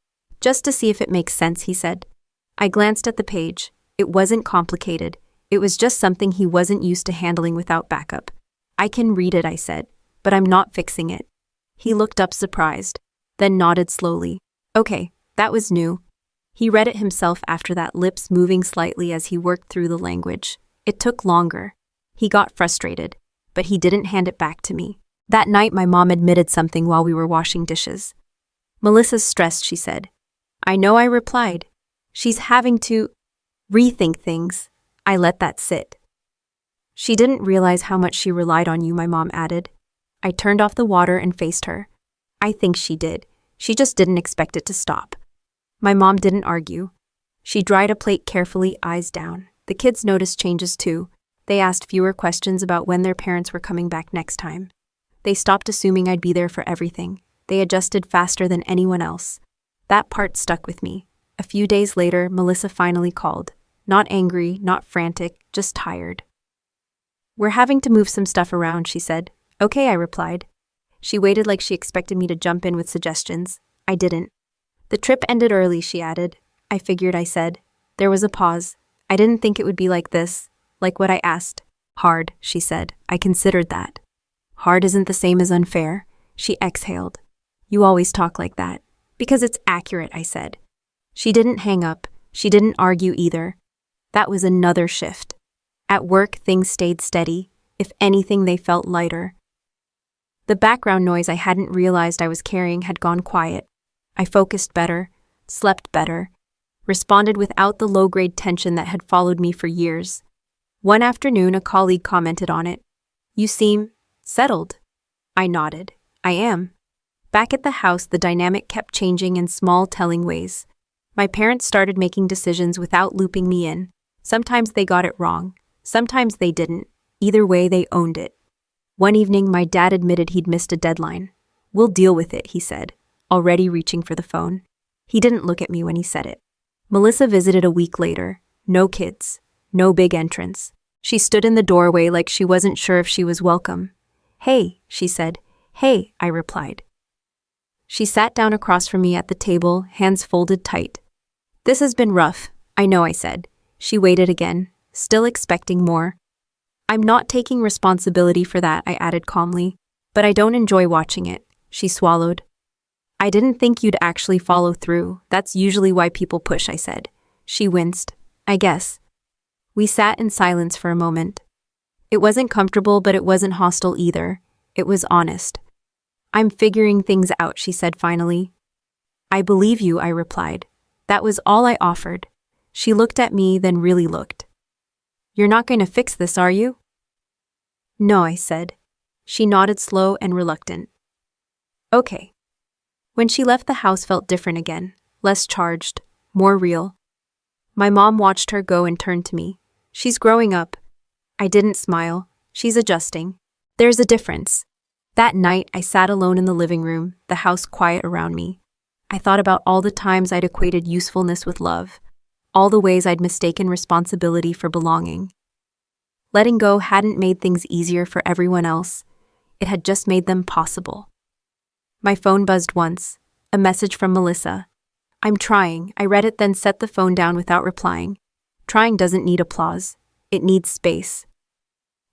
Just to see if it makes sense, he said. I glanced at the page. It wasn't complicated. It was just something he wasn't used to handling without backup. I can read it, I said, but I'm not fixing it. He looked up surprised, then nodded slowly. Okay, that was new. He read it himself after that, lips moving slightly as he worked through the language. It took longer. He got frustrated, but he didn't hand it back to me. That night, my mom admitted something while we were washing dishes. Melissa's stressed, she said. I know, I replied. She's having to rethink things. I let that sit. She didn't realize how much she relied on you, my mom added. I turned off the water and faced her. I think she did. She just didn't expect it to stop. My mom didn't argue. She dried a plate carefully, eyes down. The kids noticed changes too. They asked fewer questions about when their parents were coming back next time. They stopped assuming I'd be there for everything. They adjusted faster than anyone else. That part stuck with me. A few days later, Melissa finally called. Not angry, not frantic, just tired. We're having to move some stuff around, she said. Okay, I replied. She waited like she expected me to jump in with suggestions. I didn't. The trip ended early, she added. I figured, I said. There was a pause. I didn't think it would be like this, like what I asked. Hard, she said. I considered that. Hard isn't the same as unfair. She exhaled. You always talk like that. Because it's accurate, I said. She didn't hang up. She didn't argue either. That was another shift. At work, things stayed steady. If anything, they felt lighter. The background noise I hadn't realized I was carrying had gone quiet. I focused better, slept better, responded without the low-grade tension that had followed me for years. One afternoon, a colleague commented on it. You seem settled. I nodded. I am. Back at the house, the dynamic kept changing in small, telling ways. My parents started making decisions without looping me in. Sometimes they got it wrong. Sometimes they didn't. Either way, they owned it. One evening, my dad admitted he'd missed a deadline. We'll deal with it, he said, already reaching for the phone. He didn't look at me when he said it. Melissa visited a week later. No kids. No big entrance. She stood in the doorway like she wasn't sure if she was welcome. Hey, she said. Hey, I replied. She sat down across from me at the table, hands folded tight. This has been rough, I know, I said. She waited again, still expecting more. I'm not taking responsibility for that, I added calmly, but I don't enjoy watching it. She swallowed. I didn't think you'd actually follow through. That's usually why people push, I said. She winced. I guess. We sat in silence for a moment. It wasn't comfortable, but it wasn't hostile either. It was honest. I'm figuring things out, she said finally. I believe you, I replied. That was all I offered. She looked at me, then really looked. You're not going to fix this, are you? No, I said. She nodded, slow and reluctant. Okay. When she left, the house felt different again, less charged, more real. My mom watched her go and turned to me. She's growing up. I didn't smile. She's adjusting. There's a difference. That night, I sat alone in the living room, the house quiet around me. I thought about all the times I'd equated usefulness with love, all the ways I'd mistaken responsibility for belonging. Letting go hadn't made things easier for everyone else. It had just made them possible. My phone buzzed once, a message from Melissa. I'm trying. I read it, then set the phone down without replying. Trying doesn't need applause. It needs space.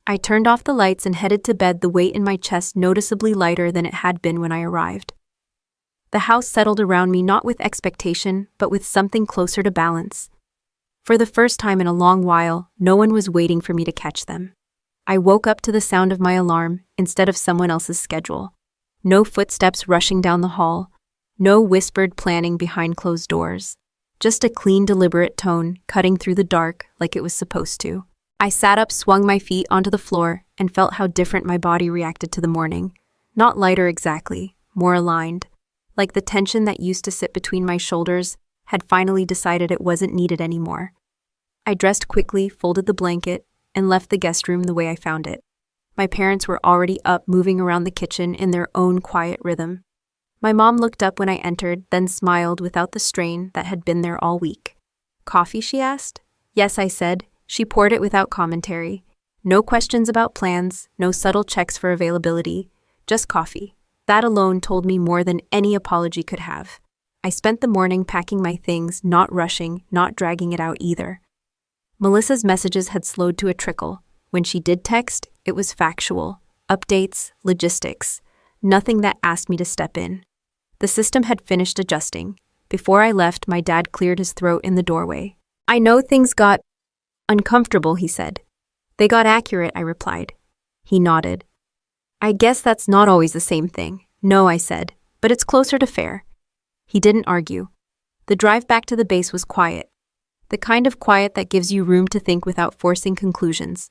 I turned off the lights and headed to bed, the weight in my chest noticeably lighter than it had been when I arrived. The house settled around me, not with expectation, but with something closer to balance. For the first time in a long while, no one was waiting for me to catch them. I woke up to the sound of my alarm instead of someone else's schedule. No footsteps rushing down the hall. No whispered planning behind closed doors. Just a clean, deliberate tone cutting through the dark like it was supposed to. I sat up, swung my feet onto the floor, and felt how different my body reacted to the morning. Not lighter exactly, more aligned. Like the tension that used to sit between my shoulders had finally decided it wasn't needed anymore. I dressed quickly, folded the blanket, and left the guest room the way I found it. My parents were already up, moving around the kitchen in their own quiet rhythm. My mom looked up when I entered, then smiled without the strain that had been there all week. Coffee, she asked? Yes, I said. She poured it without commentary. No questions about plans, no subtle checks for availability, just coffee. That alone told me more than any apology could have. I spent the morning packing my things, not rushing, not dragging it out either. Melissa's messages had slowed to a trickle. When she did text, it was factual. Updates, logistics. Nothing that asked me to step in. The system had finished adjusting. Before I left, my dad cleared his throat in the doorway. I know things got uncomfortable, he said. They got accurate, I replied. He nodded. I guess that's not always the same thing. No, I said, but it's closer to fair. He didn't argue. The drive back to the base was quiet. The kind of quiet that gives you room to think without forcing conclusions.